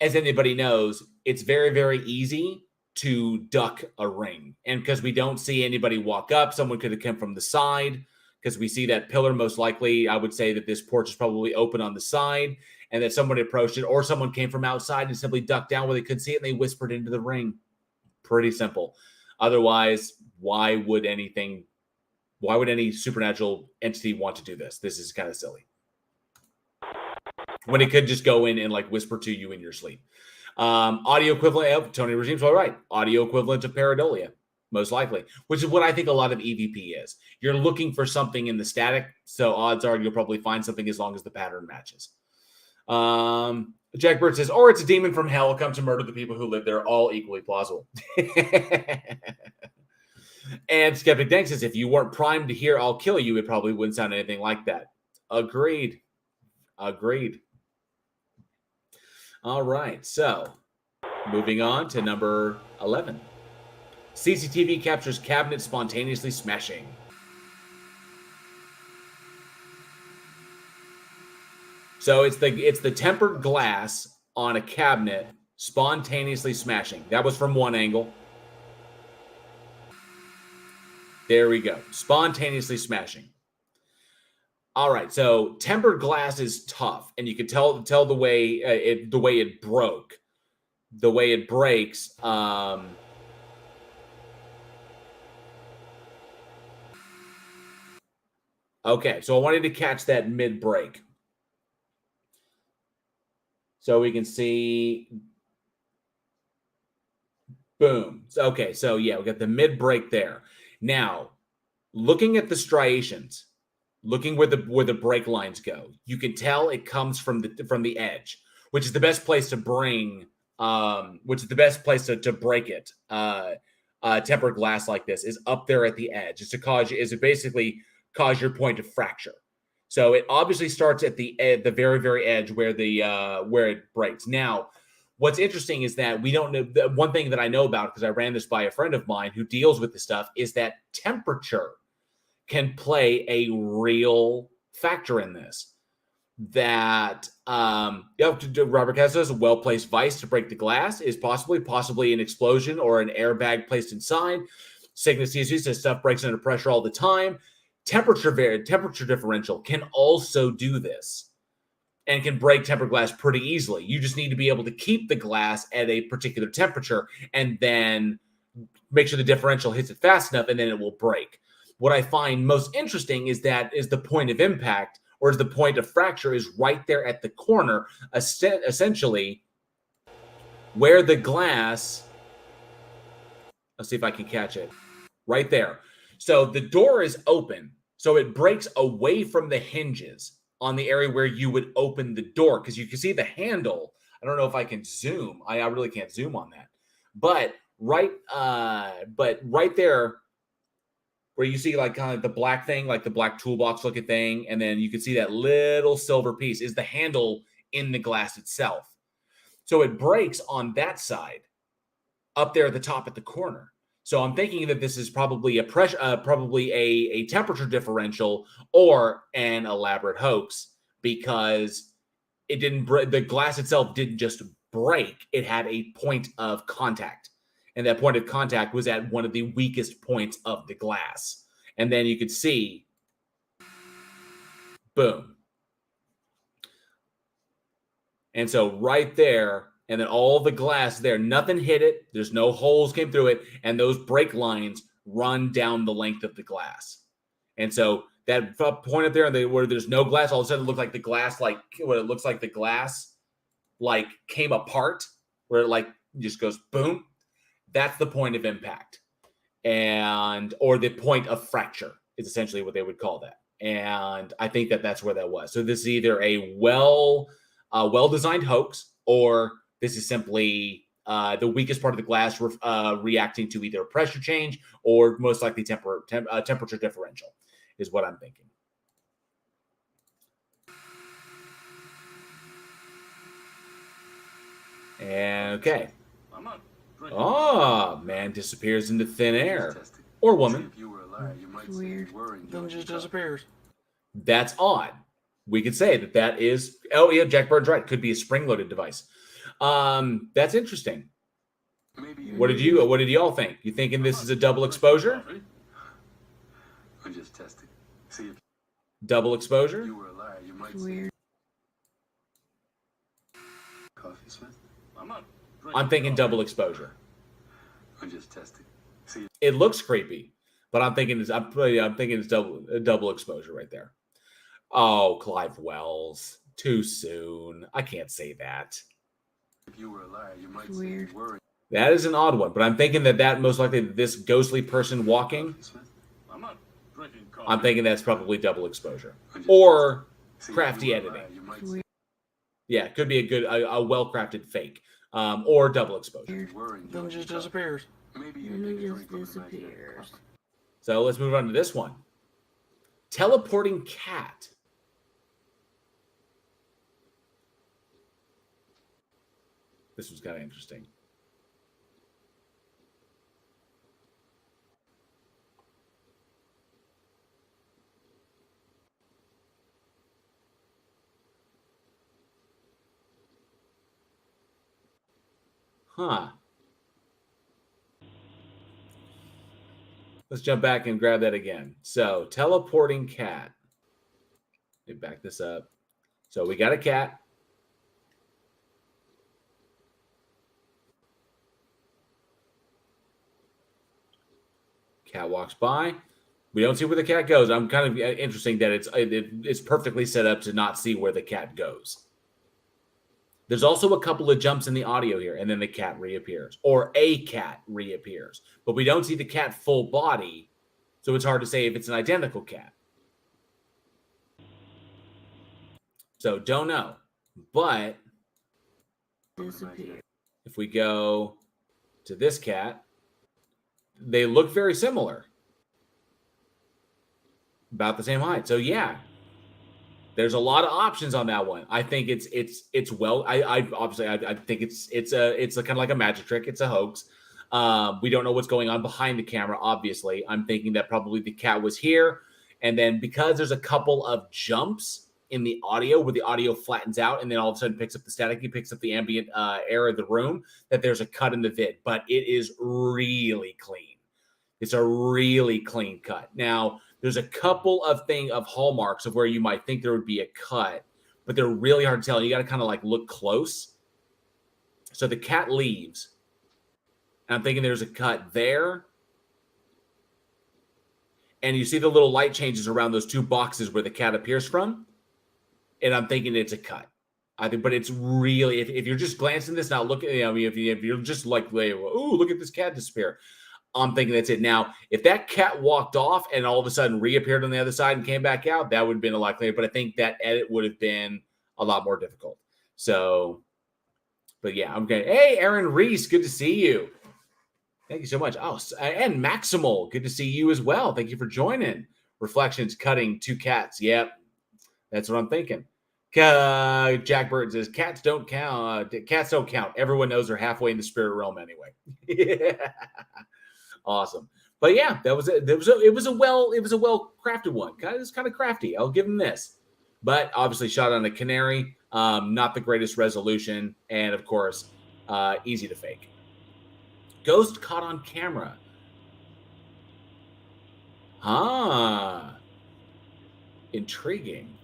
Speaker 1: as anybody knows, it's very, very easy to duck a ring. And because we don't see anybody walk up, someone could have come from the side, because we see that pillar. Most likely, I would say that this porch is probably open on the side, and that somebody approached it, or someone came from outside and simply ducked down where they couldn't see it, and they whispered into the ring. Pretty simple. Otherwise, why would any supernatural entity want to do this? This is kind of silly, when it could just go in and like whisper to you in your sleep. Audio equivalent of Tony Regime's all right. Audio equivalent of pareidolia, most likely, which is what I think a lot of EVP is. You're looking for something in the static, so odds are you'll probably find something as long as the pattern matches. Jack Bird says, or it's a demon from hell come to murder the people who live there. All equally plausible. And Skeptic Dank says, if you weren't primed to hear "I'll kill you," it probably wouldn't sound anything like that. Agreed. All right, so moving on to number 11. CCTV captures cabinet spontaneously smashing. So it's the tempered glass on a cabinet spontaneously smashing. That was from one angle. There we go. Spontaneously smashing. All right, so tempered glass is tough, and you can tell the way it broke, the way it breaks. Okay, so I wanted to catch that mid break, so we can see. Boom. Okay, so yeah, we got the mid break there. Now, looking at the striations, looking where the break lines go, you can tell it comes from the edge, which is the best place to bring, to break it. Tempered glass like this is up there at the edge. Is it basically cause your point of fracture. So it obviously starts at the very, very edge where it breaks. Now, what's interesting is that we don't know. The one thing that I know about, because I ran this by a friend of mine who deals with this stuff, is that temperature can play a real factor in this. That Robert Kess says a well-placed vice to break the glass is possibly an explosion or an airbag placed inside. Cygnus says stuff breaks under pressure all the time. Temperature differential can also do this and can break tempered glass pretty easily. You just need to be able to keep the glass at a particular temperature and then make sure the differential hits it fast enough, and then it will break. What I find most interesting is the point of impact, or is the point of fracture, is right there at the corner, essentially where the glass, let's see if I can catch it, right there. So the door is open, so it breaks away from the hinges on the area where you would open the door, because you can see the handle. I don't know if I can zoom. I really can't zoom on that. But right there, where you see like kind of the black thing, like the black toolbox looking thing, and then you can see that little silver piece is the handle in the glass itself. So it breaks on that side, up there at the top at the corner. So I'm thinking that this is probably a temperature differential or an elaborate hoax, because it didn't the glass itself didn't just break; it had a point of contact, and that point of contact was at one of the weakest points of the glass. And then you could see, boom. And so right there, and then all the glass there, nothing hit it. There's no holes came through it. And those break lines run down the length of the glass. And so that point up there where there's no glass, all of a sudden it looked like the glass, came apart, where it like just goes boom. That's the point of impact, or the point of fracture is essentially what they would call that. And I think that's where that was. So this is either a well-designed hoax, or this is simply the weakest part of the glass reacting to either a pressure change or most likely temperature differential, is what I'm thinking. Okay. Oh, man disappears into thin air. Or woman.
Speaker 2: Weird. Then just disappears.
Speaker 1: That's odd. We could say that is... Oh, yeah, Jack Bird's right. Could be a spring-loaded device. That's interesting. What did y'all think? You thinking this is a double exposure?
Speaker 2: I'm just testing. See if
Speaker 1: double exposure?
Speaker 2: you were a liar, you might say. Coffee, Smith?
Speaker 1: I'm thinking double exposure.
Speaker 2: I'm just testing. See.
Speaker 1: It looks creepy, but I'm thinking it's double exposure right there. Oh, Clive Wells. Too soon. I can't say that.
Speaker 2: If you were a liar, you might say you were.
Speaker 1: That is an odd one, but I'm thinking that most likely this ghostly person walking,
Speaker 2: I'm not drinking coffee.
Speaker 1: I'm thinking that's probably double exposure. Or crafty editing. Yeah, it could be a well-crafted fake. Or double exposure.
Speaker 2: Then just disappears. Maybe
Speaker 3: just disappears.
Speaker 1: So let's move on to this one. Teleporting cat. This was kind of interesting. Huh. Let's jump back and grab that again. So, teleporting cat. Let me back this up. So, we got a cat. Cat walks by. We don't see where the cat goes. I'm kind of interesting that it's perfectly set up to not see where the cat goes. There's also a couple of jumps in the audio here, and then the cat reappears, or a cat reappears. But we don't see the cat full body, so it's hard to say if it's an identical cat. So don't know. But if we go to this cat, they look very similar. About the same height. So yeah, there's a lot of options on that one. I think it's well. I obviously I think it's a kind of like a magic trick. It's a hoax. We don't know what's going on behind the camera. Obviously, I'm thinking that probably the cat was here, and then because there's a couple of jumps in the audio where the audio flattens out, and then all of a sudden picks up the static, he picks up the ambient air of the room. That there's a cut in the vid, but it is really clean. It's a really clean cut. Now, there's a couple of hallmarks of where you might think there would be a cut, but they're really hard to tell. You got to kind of like look close. So the cat leaves. And I'm thinking there's a cut there. And you see the little light changes around those two boxes where the cat appears from. And I'm thinking it's a cut. I think, but it's really, if you're just glancing this, not looking, if you're just like, oh, look at this cat disappear. I'm thinking that's it. Now, if that cat walked off and all of a sudden reappeared on the other side and came back out, that would have been a lot clearer. But I think that edit would have been a lot more difficult. So, but yeah, I'm okay. Hey, Aaron Reese, good to see you. Thank you so much. Oh, and Maximal, good to see you as well. Thank you for joining. Reflections, cutting, two cats. Yep, that's what I'm thinking. Jack Burton says cats don't count. Cats don't count. Everyone knows they're halfway in the spirit realm anyway. Yeah. Awesome. But yeah, it was a well crafted one. It's kind of crafty. I'll give him this. But obviously shot on a canary, not the greatest resolution, and of course, easy to fake. Ghost caught on camera. Intriguing.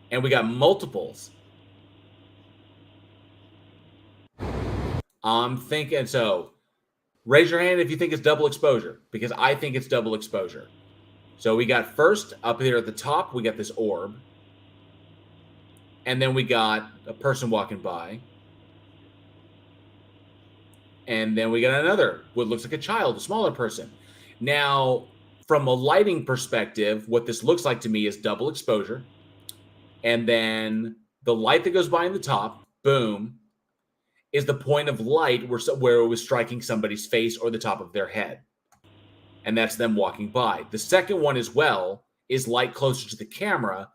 Speaker 1: And we got multiples. I'm thinking so. Raise your hand if you think it's double exposure, because I think it's double exposure. So we got first up here at the top, we got this orb. And then we got a person walking by. And then we got another, what looks like a child, a smaller person. Now, from a lighting perspective, what this looks like to me is double exposure. And then the light that goes by in the top, boom, is the point of light where it was striking somebody's face or the top of their head. And that's them walking by. The second one as well is light closer to the camera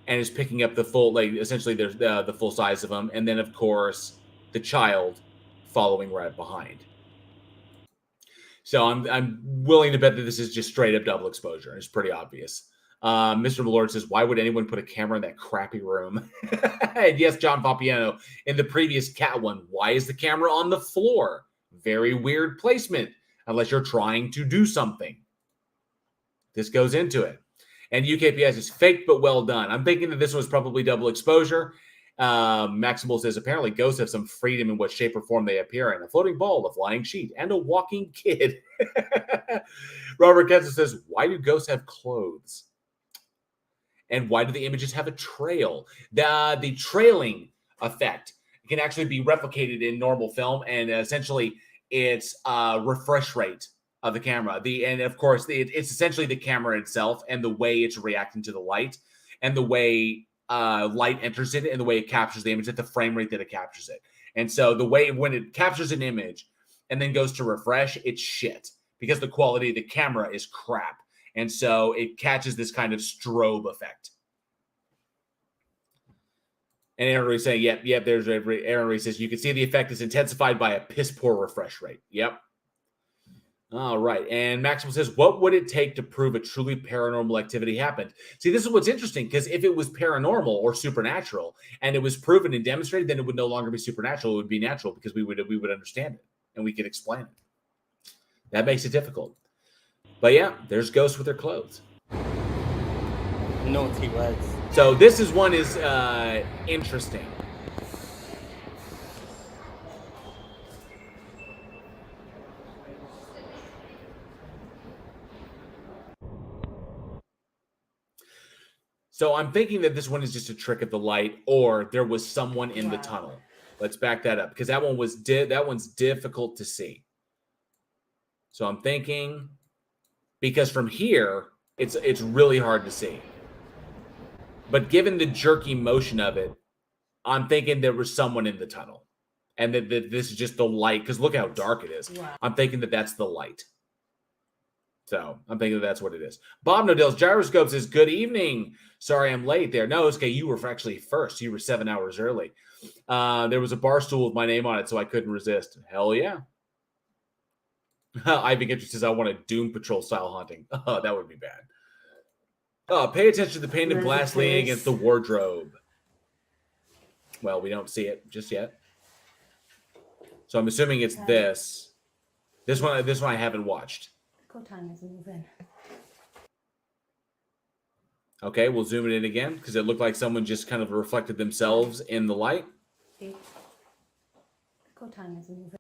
Speaker 1: and is picking up the full, like essentially there's the full size of them. And then, of course, the child following right behind. So I'm willing to bet that this is just straight up double exposure. It's pretty obvious. Mr. Malord says, why would anyone put a camera in that crappy room? And yes, John Papiano, in the previous cat one, why is the camera on the floor? Very weird placement, unless you're trying to do something. This goes into it. And UKPS is fake, but well done. I'm thinking that this was probably double exposure. Maximal says, apparently ghosts have some freedom in what shape or form they appear in. A floating ball, a flying sheet, and a walking kid. Robert Ketzer says, why do ghosts have clothes? And why do the images have a trail? The trailing effect can actually be replicated in normal film, and essentially it's refresh rate of the camera. And of course, it's essentially the camera itself and the way it's reacting to the light and the way light enters it and the way it captures the image at the frame rate that it captures it. And so the way when it captures an image and then goes to refresh, it's shit because the quality of the camera is crap. And so it catches this kind of strobe effect. And Aaron Reed saying, yep. There's Aaron Reed says, you can see the effect is intensified by a piss poor refresh rate. Yep. All right. And Maxwell says, what would it take to prove a truly paranormal activity happened? See, this is what's interesting, because if it was paranormal or supernatural and it was proven and demonstrated, then it would no longer be supernatural. It would be natural, because we would understand it and we could explain it. That makes it difficult. But yeah, there's ghosts with their clothes.
Speaker 3: Naughty words.
Speaker 1: So this one is interesting. So I'm thinking that this one is just a trick of the light, or there was someone in the tunnel. Let's back that up, because that one's difficult to see. So I'm thinking, because from here it's really hard to see. But given the jerky motion of it, I'm thinking there was someone in the tunnel, and that this is just the light, because look how dark it is.
Speaker 4: Wow.
Speaker 1: I'm thinking that that's the light. So I'm thinking that's what it is. Bob Nodell's Gyroscope says, good evening. Sorry I'm late there. No, it's okay. You were actually first. You were 7 hours early. There was a bar stool with my name on it, so I couldn't resist. Hell yeah. Ivy Gitcher says, I want a Doom Patrol style haunting. Oh, that would be bad. Pay attention to the pane of glass leaning against the wardrobe. Well, we don't see it just yet. So I'm assuming it's this. This one I haven't watched.
Speaker 4: Time is moving.
Speaker 1: Okay, we'll zoom it in again, because it looked like someone just kind of reflected themselves in the light.
Speaker 4: Time is moving.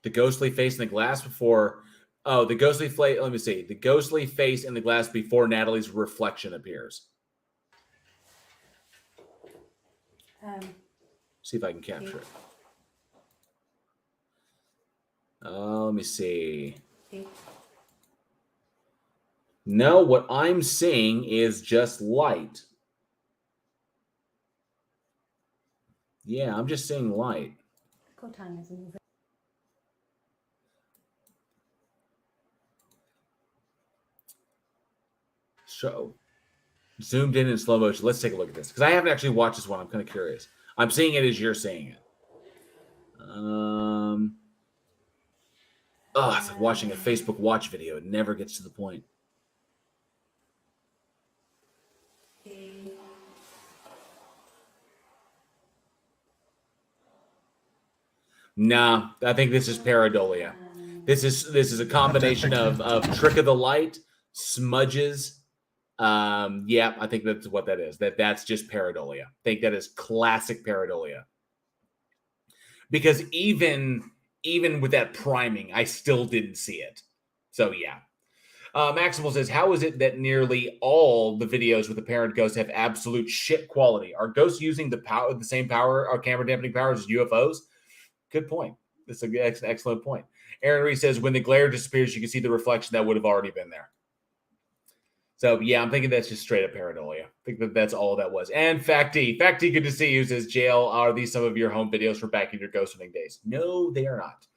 Speaker 1: The ghostly face in the glass before. Oh, the ghostly face. Let me see. The ghostly face in the glass before Natalie's reflection appears. See if I can capture it. Let me see. No, what I'm seeing is just light. Yeah, I'm just seeing light.
Speaker 4: Time is moving.
Speaker 1: So, zoomed in slow motion. Let's take a look at this, because I haven't actually watched this one. I'm kind of curious. I'm seeing it as you're seeing it. It's like watching a Facebook watch video. It never gets to the point. Nah, I think this is pareidolia. This is a combination of trick of the light, smudges. Yeah, I think that's what that is. That's just pareidolia. I think that is classic pareidolia. Because even with that priming, I still didn't see it. So yeah. Maximal says, how is it that nearly all the videos with apparent ghosts have absolute shit quality? Are ghosts using the same power or camera dampening powers as UFOs? Good point. That's an excellent point. Aaron Reed says, when the glare disappears, you can see the reflection that would have already been there. So, yeah, I'm thinking that's just straight up pareidolia. I think that's all that was. And Facty, good to see you, says, Jail, are these some of your home videos from back in your ghost hunting days? No, they are not.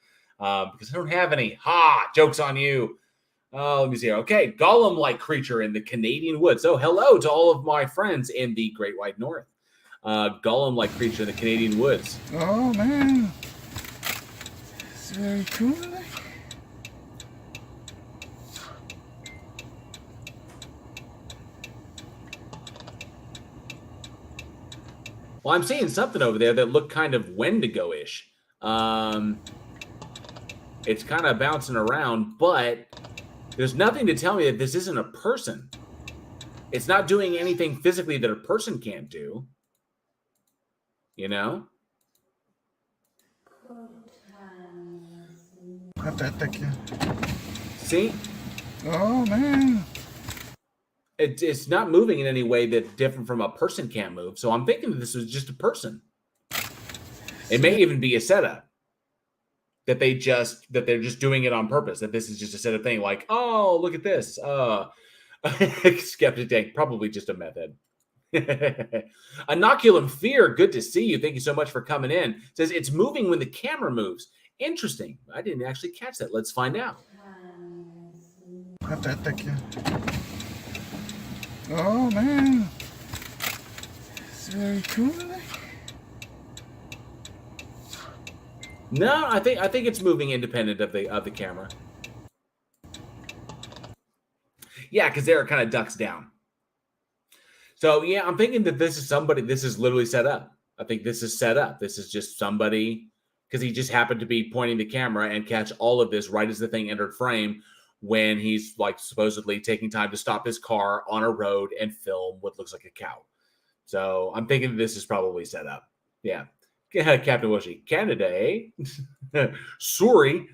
Speaker 1: Because I don't have any. Ha! Joke's on you. Let me see here. Okay, golem-like creature in the Canadian woods. So, hello to all of my friends in the Great White North. Golem-like creature in the Canadian woods.
Speaker 5: Oh, man. It's very cool.
Speaker 1: Well, I'm seeing something over there that looked kind of Wendigo-ish. It's kind of bouncing around, but there's nothing to tell me that this isn't a person. It's not doing anything physically that a person can't do. You know? See?
Speaker 5: Oh, man.
Speaker 1: It's not moving in any way that's different from a person can't move. So I'm thinking that this was just a person. It may even be a setup. That they're just doing it on purpose. That this is just a setup thing. Like, oh, look at this. Skeptic Tank, probably just a method. Inoculum Fear, good to see you. Thank you so much for coming in. Says it's moving when the camera moves. Interesting. I didn't actually catch that. Let's find out.
Speaker 5: Oh, man. It's very cool.
Speaker 1: No, I think it's moving independent of the camera. Yeah, because there it kind of ducks down. So yeah, I'm thinking that this is literally set up. I think this is set up. This is just somebody, because he just happened to be pointing the camera and catch all of this right as the thing entered frame, when he's like supposedly taking time to stop his car on a road and film what looks like a cow. So I'm thinking this is probably set up. Yeah. Captain Wushy, Canada, eh? Sorry.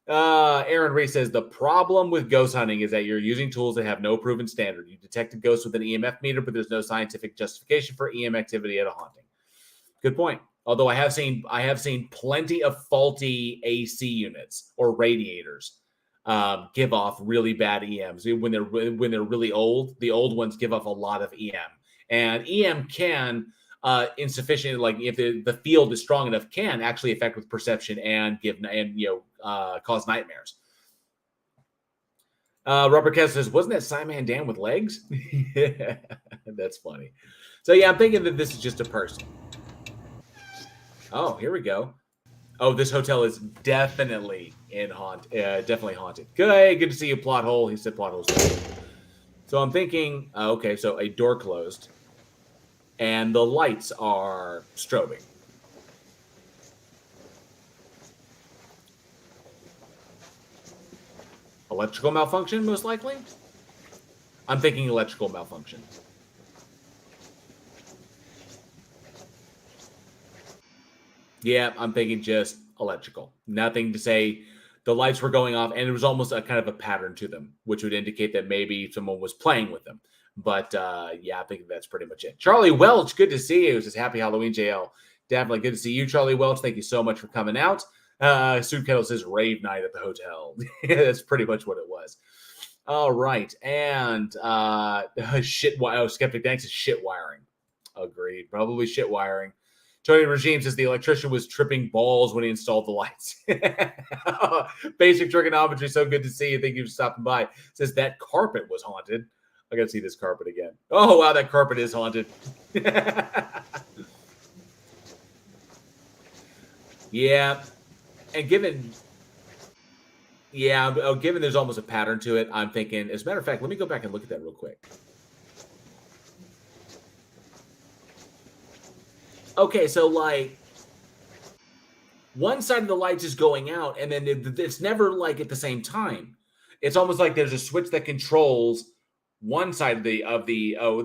Speaker 1: Aaron Ray says the problem with ghost hunting is that you're using tools that have no proven standard. You detect a ghost with an EMF meter, but there's no scientific justification for EM activity at a haunting. Good point. Although I have seen plenty of faulty AC units or radiators give off really bad EMs when they're really old. The old ones give off a lot of EM, and EM can insufficient, like if the field is strong enough, can actually affect with perception and cause nightmares. Robert Kess says, wasn't that Simon Dan with legs? Yeah, that's funny. So yeah, I'm thinking that this is just a person. Oh, here we go. Oh, this hotel is definitely definitely haunted. Good to see you, plot hole. He said plot holes. So I'm thinking, okay, so a door closed, and the lights are strobing. Electrical malfunction, most likely? I'm thinking electrical malfunction. Yeah, I'm thinking just electrical. Nothing to say. The lights were going off, and it was almost a kind of a pattern to them, which would indicate that maybe someone was playing with them. But yeah, I think that's pretty much it. Charlie Welch, good to see you. It was happy Halloween, JL. Definitely good to see you, Charlie Welch. Thank you so much for coming out. Soup Kettle says rave night at the hotel. That's pretty much what it was. All right. And Skeptic Dank says shit wiring. Agreed. Probably shit wiring. Tony Regime says the electrician was tripping balls when he installed the lights. Basic trigonometry. So good to see you. Thank you for stopping by. Says that carpet was haunted. I got to see this carpet again. Oh, wow. That carpet is haunted. Yeah. And given there's almost a pattern to it, I'm thinking, as a matter of fact, let me go back and look at that real quick. Okay, so like one side of the lights is going out, and then it's never like at the same time. It's almost like there's a switch that controls one side of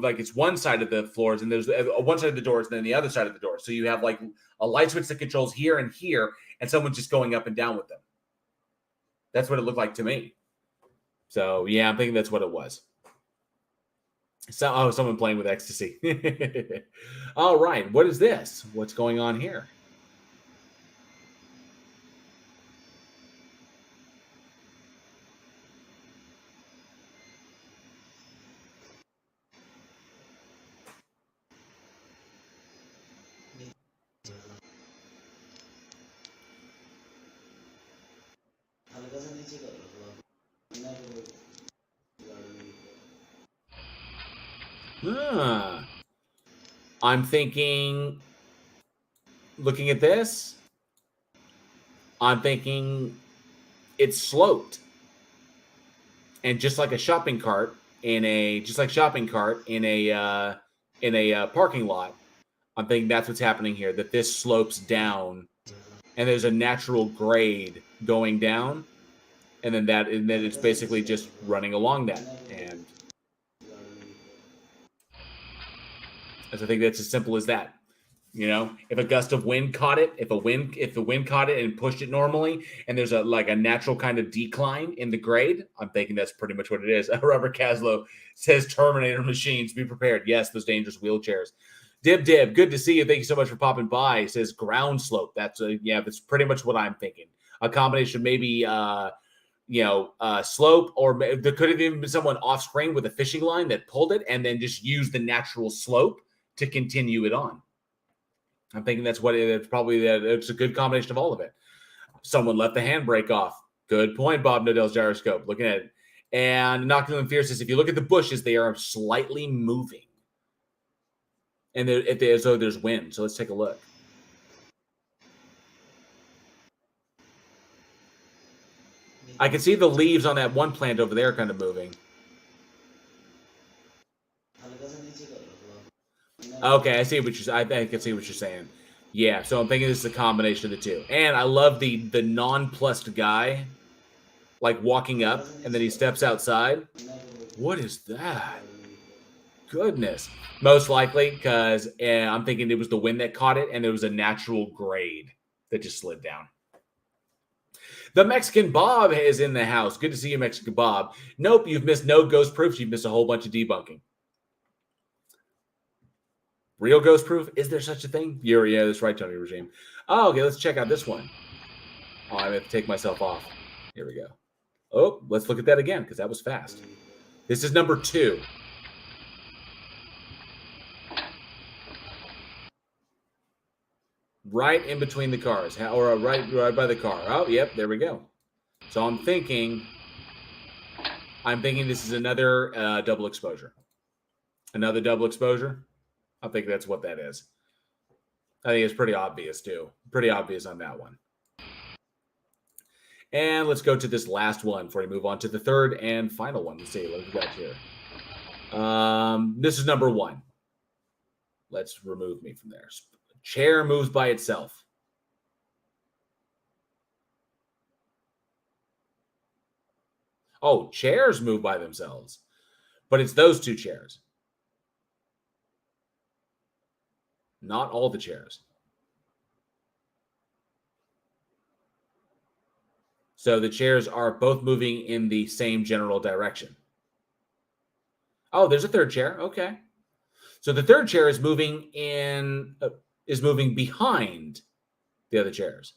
Speaker 1: like it's one side of the floors, and there's one side of the doors, and then the other side of the door. So you have like a light switch that controls here and here, and someone's just going up and down with them. That's what it looked like to me. So yeah, I'm thinking that's what it was. So, someone playing with ecstasy. All right, what is this? What's going on here? I'm thinking, looking at this, I'm thinking it's sloped. And just like a shopping cart in a parking lot, I'm thinking that's what's happening here, that this slopes down and there's a natural grade going down, and then it's basically just running along that. And I think that's as simple as that. You know, if a gust of wind caught it, if the wind caught it and pushed it normally, and there's a natural kind of decline in the grade, I'm thinking that's pretty much what it is. Robert Caslow says Terminator machines, be prepared. Yes, those dangerous wheelchairs. Dib, good to see you. Thank you so much for popping by. It says ground slope. That's pretty much what I'm thinking. A combination, maybe slope, or there could have even been someone off screen with a fishing line that pulled it and then just used the natural slope to continue it on. I'm thinking that's what it is. Probably that it's a good combination of all of it. Someone left the handbrake off. Good point, Bob Nodell's gyroscope. Looking at it. And Inoculum Fear says, if you look at the bushes, they are slightly moving. And as though there's wind. So let's take a look. I can see the leaves on that one plant over there kind of moving. Okay, I see what you're. I can see what you're saying. Yeah, so I'm thinking this is a combination of the two. And I love the nonplussed guy, like walking up, and then he steps outside. What is that? Goodness. Most likely because I'm thinking it was the wind that caught it, and it was a natural grade that just slid down. The Mexican Bob is in the house. Good to see you, Mexican Bob. Nope, you've missed no ghost proofs. You've missed a whole bunch of debunking. Real ghost proof? Is there such a thing? Yeah, that's right, Tony Regime. Oh, okay, let's check out this one. Oh, I have to take myself off. Here we go. Oh, let's look at that again because that was fast. This is number 2. Right in between the cars, or right by the car. Oh, yep, there we go. So I'm thinking this is another double exposure. Another double exposure. I think that's what that is. I think it's pretty obvious too. Pretty obvious on that one. And let's go to this last one before we move on to the third and final one. Let's see what we got here. This is number 1. Let's remove me from there. Chair moves by itself. Oh, chairs move by themselves. But it's those 2 chairs. Not all the chairs. So the chairs are both moving in the same general direction. Oh, there's a third chair. Okay. So the third chair is moving behind the other chairs.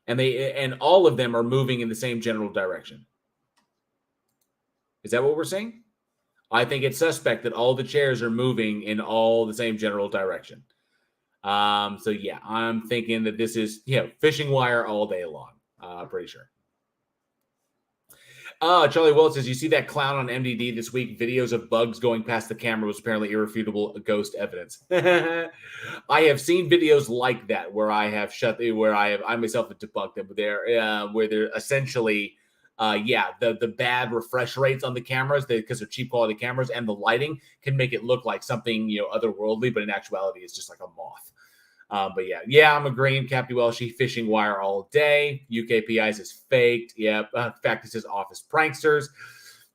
Speaker 1: And all of them are moving in the same general direction. Is that what we're saying? I think it's suspect that all the chairs are moving in all the same general direction. So yeah, I'm thinking that this is fishing wire all day long. Pretty sure. Charlie Wells says, you see that clown on MDD this week? Videos of bugs going past the camera was apparently irrefutable ghost evidence. I have seen videos like that where I myself have debunked them, where they're essentially, the bad refresh rates on the cameras, because they're cheap quality cameras, and the lighting can make it look like something otherworldly, but in actuality, it's just like a moth. But I'm agreeing. Captain Welshie, fishing wire all day. UKPIs is faked. Yeah, in fact, it says office pranksters.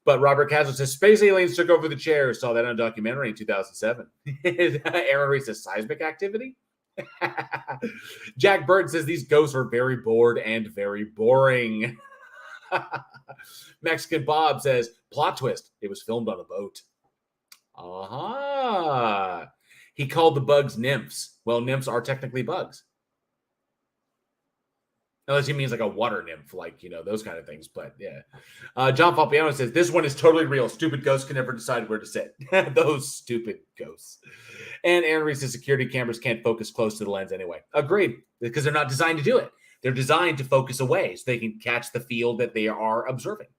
Speaker 1: But Robert Castle says space aliens took over the chairs. Saw that on a documentary in 2007. Aaron Reese says seismic activity. Jack Bird says these ghosts are very bored and very boring. Mexican Bob says plot twist. It was filmed on a boat. Aha. He called the bugs nymphs. Well, nymphs are technically bugs. Unless he means like a water nymph, like, those kind of things. But yeah. John Falpiano says, this one is totally real. Stupid ghosts can never decide where to sit. Those stupid ghosts. And Aaron Reese says security cameras can't focus close to the lens anyway. Agreed. Because they're not designed to do it. They're designed to focus away so they can catch the field that they are observing.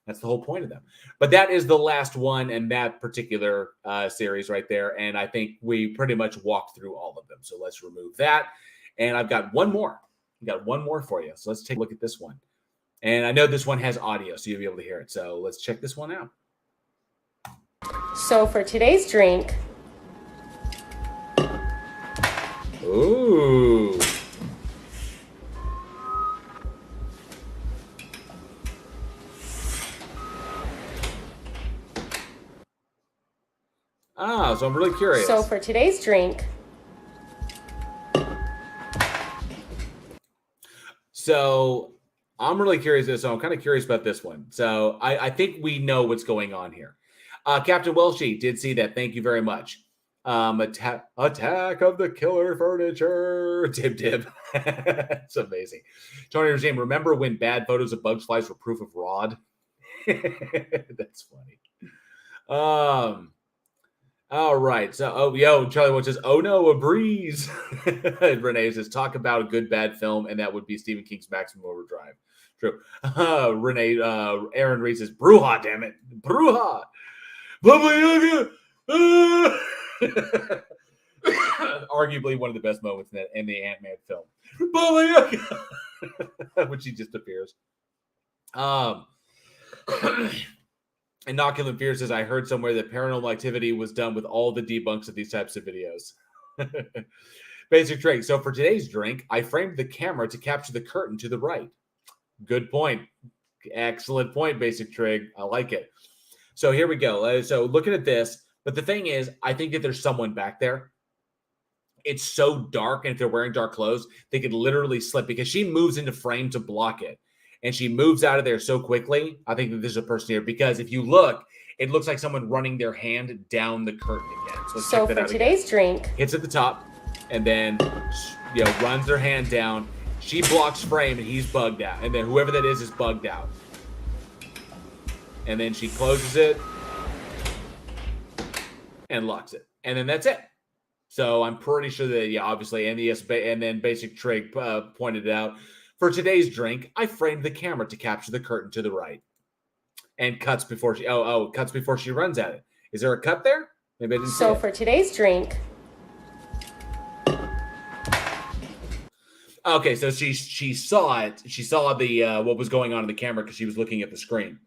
Speaker 1: That's the whole point of them. But that is the last one in that particular series right there. And I think we pretty much walked through all of them. So let's remove that. And I've got one more. I've got one more for you. So let's take a look at this one. And I know this one has audio, so you'll be able to hear it. So let's check this one out.
Speaker 3: So for today's drink.
Speaker 1: Ooh. So I'm really curious.
Speaker 3: So for today's drink.
Speaker 1: So I'm really curious. So I'm kind of curious about this one. So I think we know what's going on here. Captain Welshie did see that. Thank you very much. Attack of the killer furniture. Dib. It's amazing. Tony Regime, remember when bad photos of bug flies were proof of Rod? That's funny. All right. So, Charlie Wood says, oh no, a breeze. Renee says, talk about a good, bad film, and that would be Stephen King's Maximum Overdrive. True. Aaron Reed says, Bruja, damn it. Bruja. Baba Yaga. Arguably one of the best moments in the Ant-Man film. Booyah! When she just appears. And Inoculum Fear says, I heard somewhere that Paranormal Activity was done with all the debunks of these types of videos. Basic Drink. So for today's drink, I framed the camera to capture the curtain to the right. Good point. Excellent point, Basic Trig. I like it. So here we go. So looking at this, but the thing is, I think that there's someone back there. It's so dark, and if they're wearing dark clothes, they could literally slip because she moves into frame to block it. And she moves out of there so quickly. I think that there's a person here because if you look, it looks like someone running their hand down the curtain again.
Speaker 3: So for today's drink,
Speaker 1: hits at the top and then runs their hand down. She blocks frame and he's bugged out. And then whoever that is bugged out. And then she closes it and locks it. And then that's it. So I'm pretty sure that, obviously, and then Basic Trig pointed it out. For today's drink, I framed the camera to capture the curtain to the right. And cuts before she runs at it. Is there a cut there? Maybe I didn't see
Speaker 3: so
Speaker 1: it.
Speaker 3: for today's drink,
Speaker 1: Okay, so she saw it. She saw the what was going on in the camera because she was looking at the screen.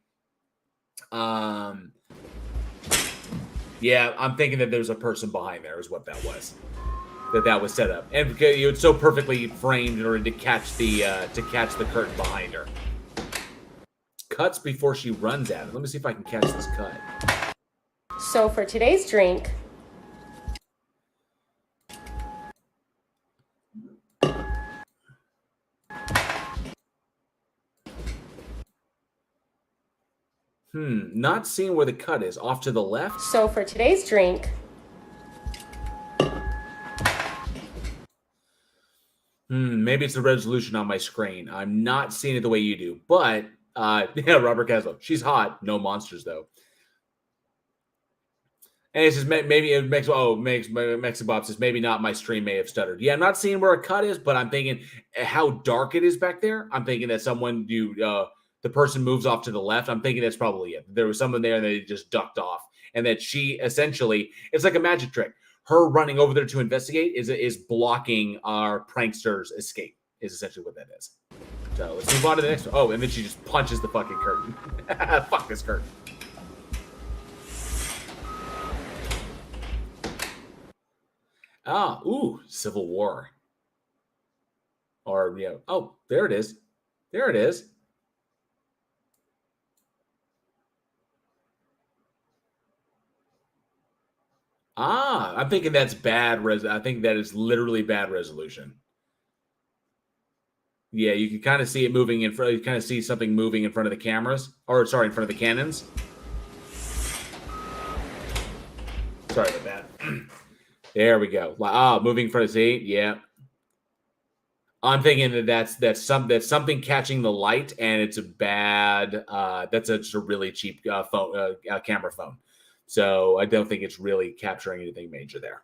Speaker 1: Yeah, I'm thinking that there's a person behind there is what that was. That was set up. And because it's so perfectly framed in order to catch the curtain behind her. Cuts before she runs at it. Let me see if I can catch this cut.
Speaker 3: so for today's drink,
Speaker 1: Not seeing where the cut is. Off to the left?
Speaker 3: so for today's drink,
Speaker 1: Maybe it's the resolution on my screen. I'm not seeing it the way you do. But, Robert Caslow. She's hot. No monsters, though. And it says, maybe it makes Bob says, maybe not, my stream may have stuttered. Yeah, I'm not seeing where a cut is, but I'm thinking how dark it is back there. I'm thinking that the person moves off to the left. I'm thinking that's probably it. There was someone there and they just ducked off. And that she essentially, it's like a magic trick. Her running over there to investigate is blocking our prankster's escape, is essentially what that is. So let's move on to the next one. Oh, and then she just punches the fucking curtain. Fuck this curtain. Civil War. Or, there it is. There it is. I'm thinking that's bad. I think that is literally bad resolution. Yeah, you can kind of see it moving in front. You kind of see something moving in front of the cameras. In front of the cannons. Sorry about that. There we go. Moving in front of the seat. Yeah. I'm thinking that's something catching the light, and it's a bad. That's a really cheap camera phone. So I don't think it's really capturing anything major there.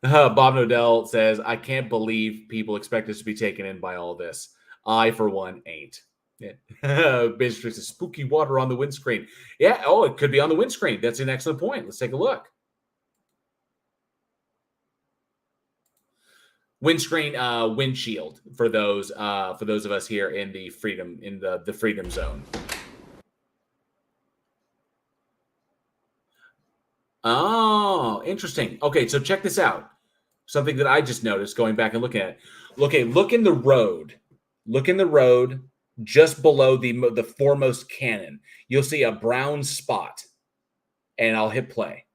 Speaker 1: Bob Nodell says, I can't believe people expect us to be taken in by all this. I, for one, ain't. Yeah. Basically, says, spooky water on the windscreen. Yeah, it could be on the windscreen. That's an excellent point. Let's take a look. Windscreen, windshield for those of us here in the freedom zone. Oh, interesting. Okay, so check this out. Something that I just noticed going back and looking at it. Okay, look in the road. Look in the road just below the foremost cannon. You'll see a brown spot. And I'll hit play.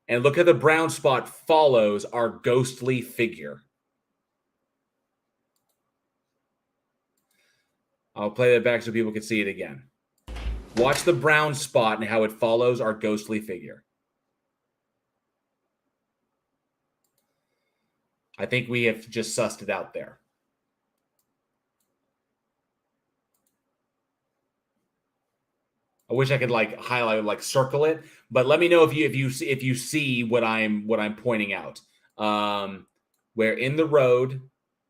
Speaker 1: And look at the brown spot follows our ghostly figure. I'll play that back so people can see it again. Watch the brown spot and how it follows our ghostly figure. I think we have just sussed it out there. I wish I could highlight, circle it, but let me know if you see what I'm pointing out. Where in the road,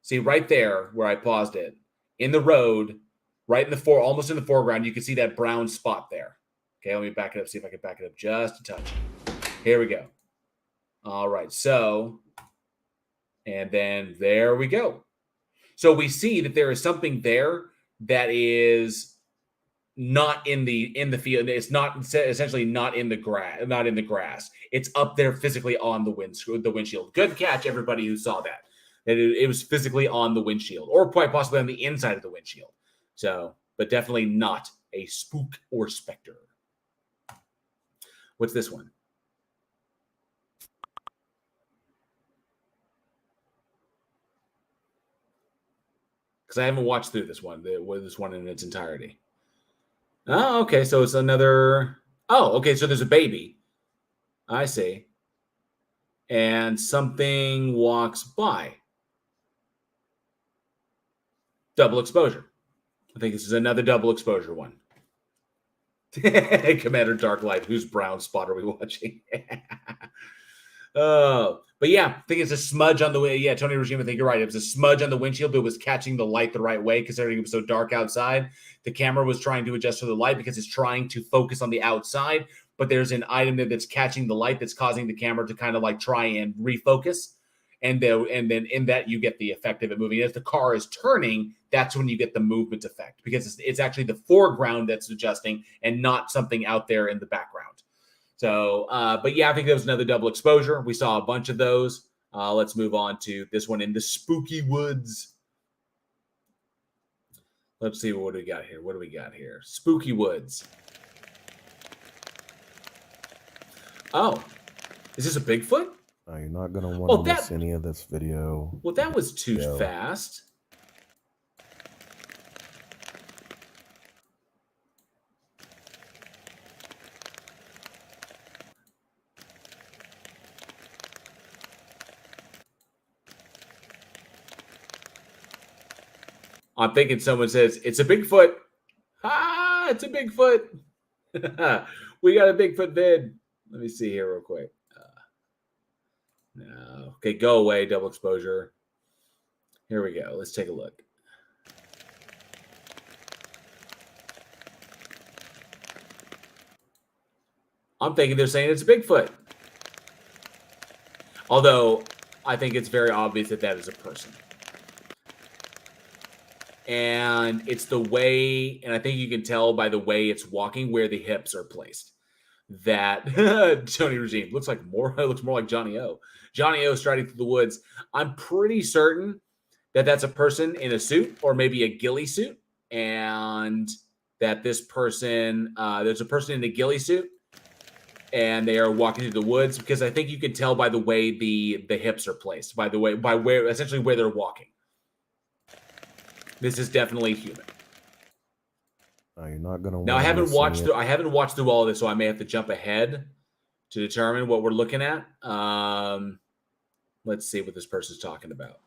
Speaker 1: see right there where I paused it, in the road, right in the almost in the foreground. You can see that brown spot there. Okay, let me back it up, see if I can back it up just a touch. Here we go. All right, so, and then there we go. So we see that there is something there that is not in the field. It's not essentially not in the grass. It's up there physically on the windshield. Good catch, everybody who saw that. That it was physically on the windshield, or quite possibly on the inside of the windshield. So, but definitely not a spook or specter. What's this one? Because I haven't watched through this one in its entirety. Oh, okay. So it's another. Oh, okay. So there's a baby. I see. And something walks by. Double exposure. I think this is another double exposure one. Commander Darklight, whose brown spot are we watching? Oh, but yeah, I think it's a smudge on the way. Yeah, Tony Regime, I think you're right. It was a smudge on the windshield, but it was catching the light the right way, considering it was so dark outside. The camera was trying to adjust to the light because it's trying to focus on the outside, but there's an item that's catching the light that's causing the camera to kind of like try and refocus. And then in that, you get the effect of it moving. As the car is turning, that's when you get the movement effect, because it's actually the foreground that's adjusting and not something out there in the background. So, but yeah, I think there was another double exposure. We saw a bunch of those. Let's move on to this one in the spooky woods. Let's see, what do we got here? What do we got here? Spooky woods. Oh, is this a Bigfoot?
Speaker 6: No, you're not going to want to miss any of this video.
Speaker 1: Well, that was too fast. I'm thinking someone says, it's a Bigfoot. Ah, it's a Bigfoot. We got a Bigfoot vid. Let me see here real quick. No. Okay, go away, double exposure. Here we go. Let's take a look. I'm thinking they're saying it's a Bigfoot. Although, I think it's very obvious that that is a person. And it's the way, and I think you can tell by the way it's walking where the hips are placed. That Tony Regime looks more like Johnny O. Johnny O striding through the woods. I'm pretty certain that that's a person in a suit, or maybe a ghillie suit, and that this person, there's a person in a ghillie suit, and they are walking through the woods, because I think you can tell by the way the hips are placed, by where essentially where they're walking. This is definitely human.
Speaker 6: No, you're not gonna.
Speaker 1: Now I haven't watched through all of this, so I may have to jump ahead to determine what we're looking at. Let's see what this person's talking about.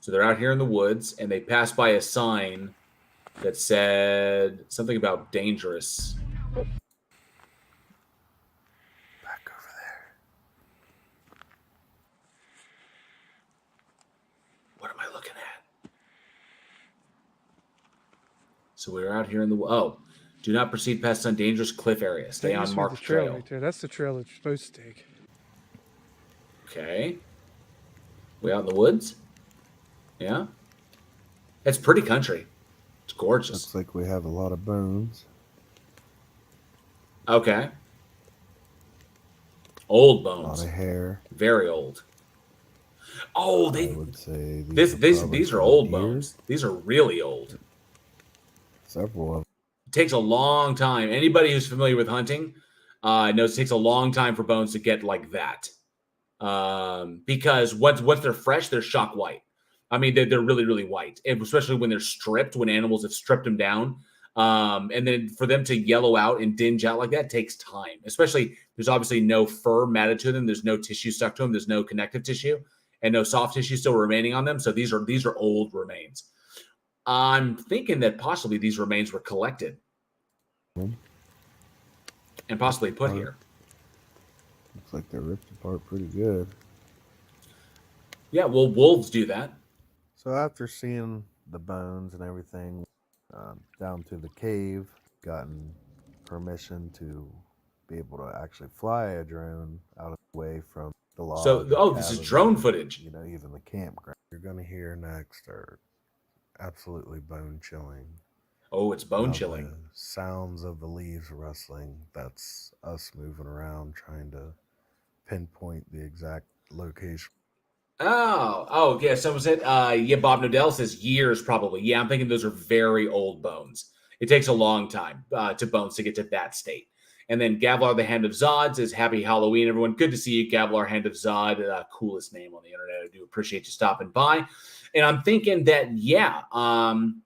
Speaker 1: So they're out here in the woods, and they passed by a sign that said something about dangerous.
Speaker 6: Back over there.
Speaker 1: What am I looking at? So we're out here in the do not proceed past some dangerous cliff area. Stay on marked trail.
Speaker 5: Right there. That's the trail that you're supposed to take.
Speaker 1: Okay. We out in the woods? Yeah. It's pretty country. It's gorgeous.
Speaker 6: Looks like we have a lot of bones.
Speaker 1: Okay. Old
Speaker 6: A lot
Speaker 1: bones.
Speaker 6: of hair.
Speaker 1: Very old. Oh,
Speaker 6: I would say
Speaker 1: these are old bones. These are really old.
Speaker 6: Several of them.
Speaker 1: It takes a long time. Anybody who's familiar with hunting knows it takes a long time for bones to get like that. Because once they're fresh, they're shock white. I mean, they're really, really white, and especially when they're stripped, when animals have stripped them down. And then for them to yellow out and dinge out like that takes time. Especially, there's obviously no fur matted to them. There's no tissue stuck to them. There's no connective tissue and no soft tissue still remaining on them. So these are old remains. I'm thinking that possibly these remains were collected and possibly put here.
Speaker 6: Looks like they're ripped apart pretty good.
Speaker 1: Yeah, well, wolves do that.
Speaker 6: So after seeing the bones and everything down to the cave. Gotten permission to be able to actually fly a drone out of the way from the lodge.
Speaker 1: So, this is drone footage.
Speaker 6: You know, even the campground. You're going to hear next are absolutely bone chilling.
Speaker 1: Oh, it's bone
Speaker 6: Now,
Speaker 1: chilling.
Speaker 6: the sounds of the leaves rustling, that's us moving around trying to pinpoint the exact location.
Speaker 1: Oh, yeah. Someone said, yeah, Bob Nodell says years probably. Yeah, I'm thinking those are very old bones. It takes a long time to bones to get to that state. And then Gavlar, the Hand of Zod, says, Happy Halloween, everyone. Good to see you, Gavlar, Hand of Zod. Coolest name on the internet. I do appreciate you stopping by. And I'm thinking that, I'm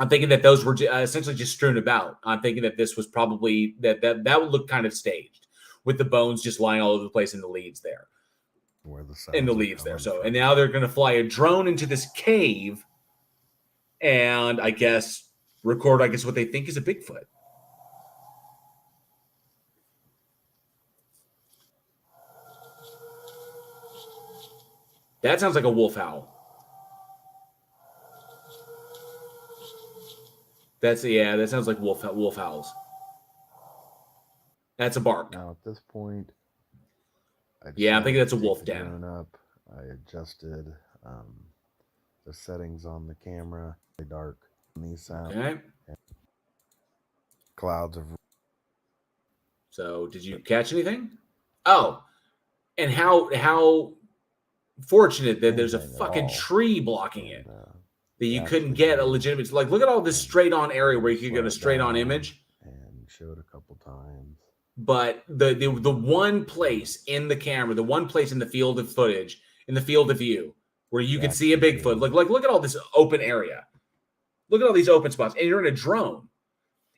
Speaker 1: thinking that those were essentially just strewn about. I'm thinking that this was probably, that would look kind of staged with the bones just lying all over the place in the leaves there.
Speaker 6: Where the
Speaker 1: In the
Speaker 6: sounds are
Speaker 1: leaves there.
Speaker 6: coming
Speaker 1: So,
Speaker 6: from.
Speaker 1: and now they're going to fly a drone into this cave and I guess record, what they think is a Bigfoot. That sounds like a wolf howl. That sounds like wolf howls. That's a bark.
Speaker 6: Now at this point,
Speaker 1: I'm thinking that's a wolf
Speaker 6: den.
Speaker 1: den.
Speaker 6: Up. I adjusted the settings on the camera. Dark. These sounds.
Speaker 1: Okay.
Speaker 6: Clouds of.
Speaker 1: So, did you catch anything? Oh, and how fortunate that there's a fucking tree blocking it. That you couldn't get a legitimate, like, look at all this straight on area where you could get a straight on image.
Speaker 6: And showed a couple times.
Speaker 1: But the one place in the camera, the one place in the field of footage, in the field of view, where you could see a Bigfoot, like look at all this open area. Look at all these open spots. And you're in a drone.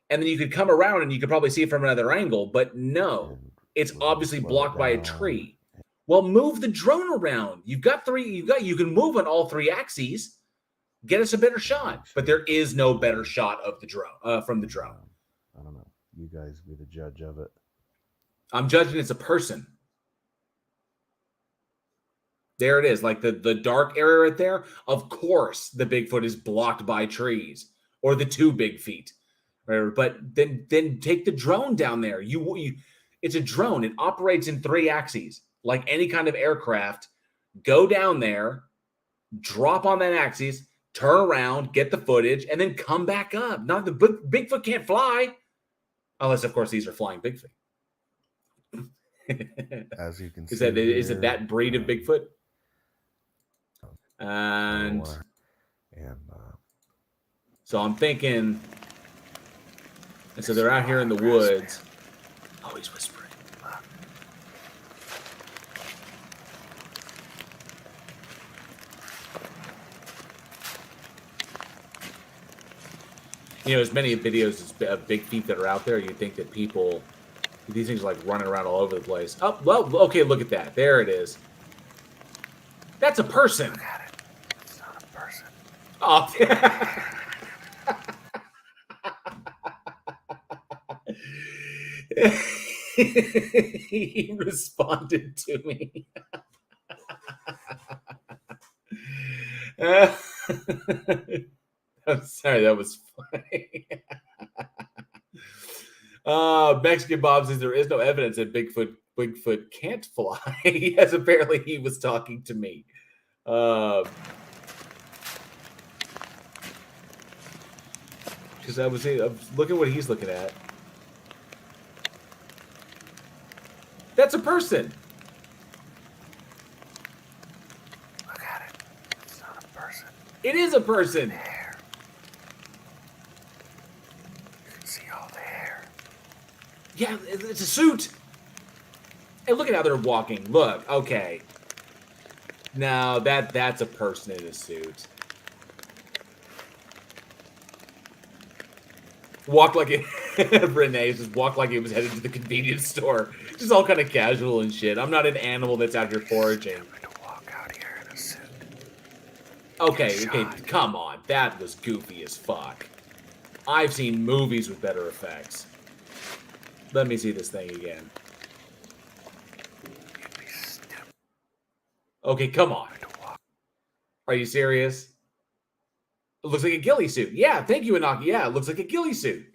Speaker 1: And then you could come around and you could probably see it from another angle. But no, it's obviously blocked by a tree. Well, move the drone around. You can move on all three axes. Get us a better shot. But there is no better shot of the drone, from the drone.
Speaker 6: I don't know. You guys be the judge of it.
Speaker 1: I'm judging it's a person. There it is, like the dark area right there. Of course, the Bigfoot is blocked by trees or the two big feet. But then take the drone down there. It's a drone. It operates in three axes, like any kind of aircraft. Go down there, drop on that axis, turn around, get the footage, and then come back up. Not the Bigfoot can't fly, unless of course these are flying Bigfoot.
Speaker 6: As you can see,
Speaker 1: is it that breed of Bigfoot? And so I'm thinking, and so they're out here in the woods. Oh, he's whispering. You know, as many videos of big feet that are out there, you'd think that these things are like running around all over the place. Oh, well, okay, look at that. There it is. That's a person.
Speaker 6: Look at it. It's not a person.
Speaker 1: Oh. He responded to me. I'm sorry, that was funny. Mexican Bob says there is no evidence that Bigfoot can't fly. Yes, apparently he was talking to me. Because I was looking what he's looking at. That's a person.
Speaker 6: Look at it. It's not a person.
Speaker 1: It is a person.
Speaker 6: Hair. You can see all the hair.
Speaker 1: Yeah, it's a suit. And look at how they're walking. Look, okay. Now that's a person in a suit. Walk like it. Renee just walked like he was headed to the convenience store. Just all kind of casual and shit. I'm not an animal that's out here foraging.
Speaker 6: To walk out here in a suit.
Speaker 1: Okay, come on. That was goofy as fuck. I've seen movies with better effects. Let me see this thing again. Okay, come on. Are you serious? It looks like a ghillie suit. Yeah, thank you, Inaki. Yeah, it looks like a ghillie suit.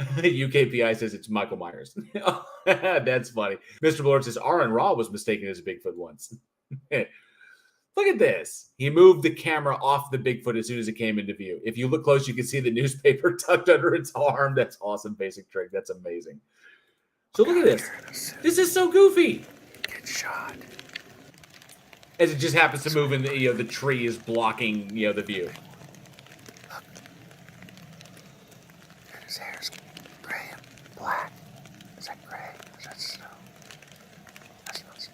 Speaker 1: UKPI says it's Michael Myers. That's funny. Mr. Lord says Aaron Ra was mistaken as a Bigfoot once. Look at this. He moved the camera off the Bigfoot as soon as it came into view. If you look close, you can see the newspaper tucked under its arm. That's awesome. Basic trick. That's amazing. So look at this. This is so goofy.
Speaker 6: Get shot.
Speaker 1: As it just happens to move in the, the tree is blocking, the view.
Speaker 6: His hair's gray and black. Is that gray? Is that snow? That's not snow.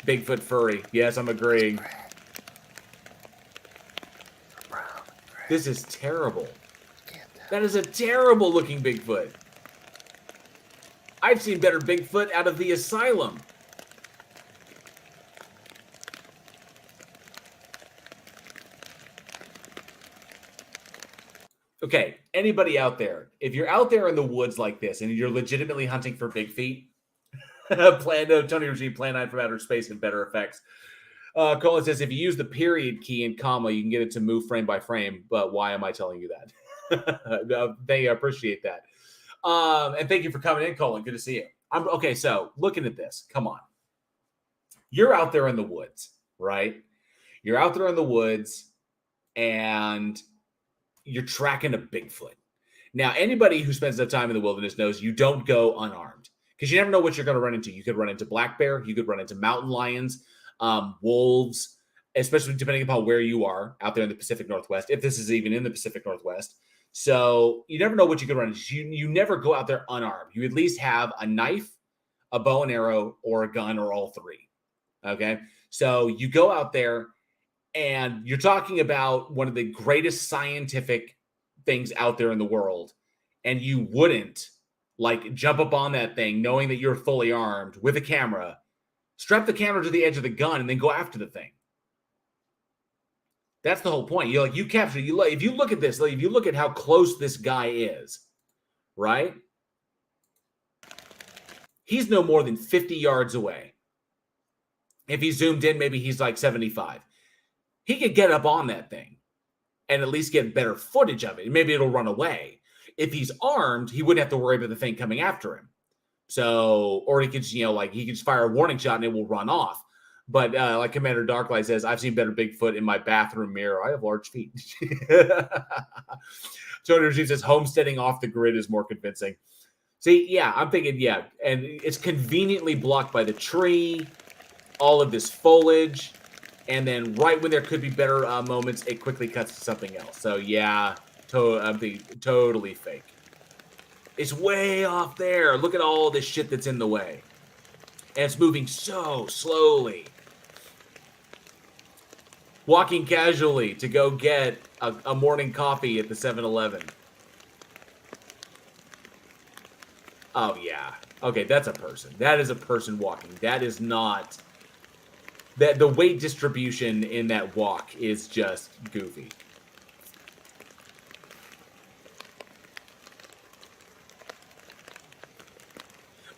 Speaker 1: Bigfoot furry. Yes, I'm agreeing.
Speaker 6: Gray. Brown. Gray.
Speaker 1: This is terrible.
Speaker 6: Can't tell.
Speaker 1: That is a terrible looking Bigfoot. I've seen better Bigfoot out of the asylum. Okay, anybody out there, if you're out there in the woods like this and you're legitimately hunting for big feet, Tony Regime, Plan 9 from Outer Space and better effects. Colin says, if you use the period key and comma, you can get it to move frame by frame, but why am I telling you that? They appreciate that. And thank you for coming in, Colin. Good to see you. Okay, so looking at this, come on. You're out there in the woods, right? You're out there in the woods and you're tracking a Bigfoot. Now, anybody who spends enough time in the wilderness knows you don't go unarmed because you never know what you're going to run into. You could run into black bear. You could run into mountain lions, wolves, especially depending upon where you are out there in the Pacific Northwest, if this is even in the Pacific Northwest. So you never know what you could run into. You never go out there unarmed. You at least have a knife, a bow and arrow, or a gun, or all three. Okay? So you go out there, and you're talking about one of the greatest scientific things out there in the world, and you wouldn't jump up on that thing knowing that you're fully armed with a camera, strap the camera to the edge of the gun, and then go after the thing. That's the whole point. You capture. If you look at this, if you look at how close this guy is, right? He's no more than 50 yards away. If he zoomed in, maybe he's like 75. He could get up on that thing and at least get better footage of it. Maybe it'll run away. If he's armed, he wouldn't have to worry about the thing coming after him. So, or he could, he could just fire a warning shot and it will run off. But like Commander Darklight says, I've seen better Bigfoot in my bathroom mirror. I have large feet. Tony Regime says homesteading off the grid is more convincing. See, yeah, I'm thinking, yeah. And it's conveniently blocked by the tree, all of this foliage. And then right when there could be better moments, it quickly cuts to something else. So, yeah, totally fake. It's way off there. Look at all this shit that's in the way. And it's moving so slowly. Walking casually to go get a morning coffee at the 7-Eleven. Oh, yeah. Okay, that's a person. That is a person walking. That is not... The weight distribution in that walk is just goofy.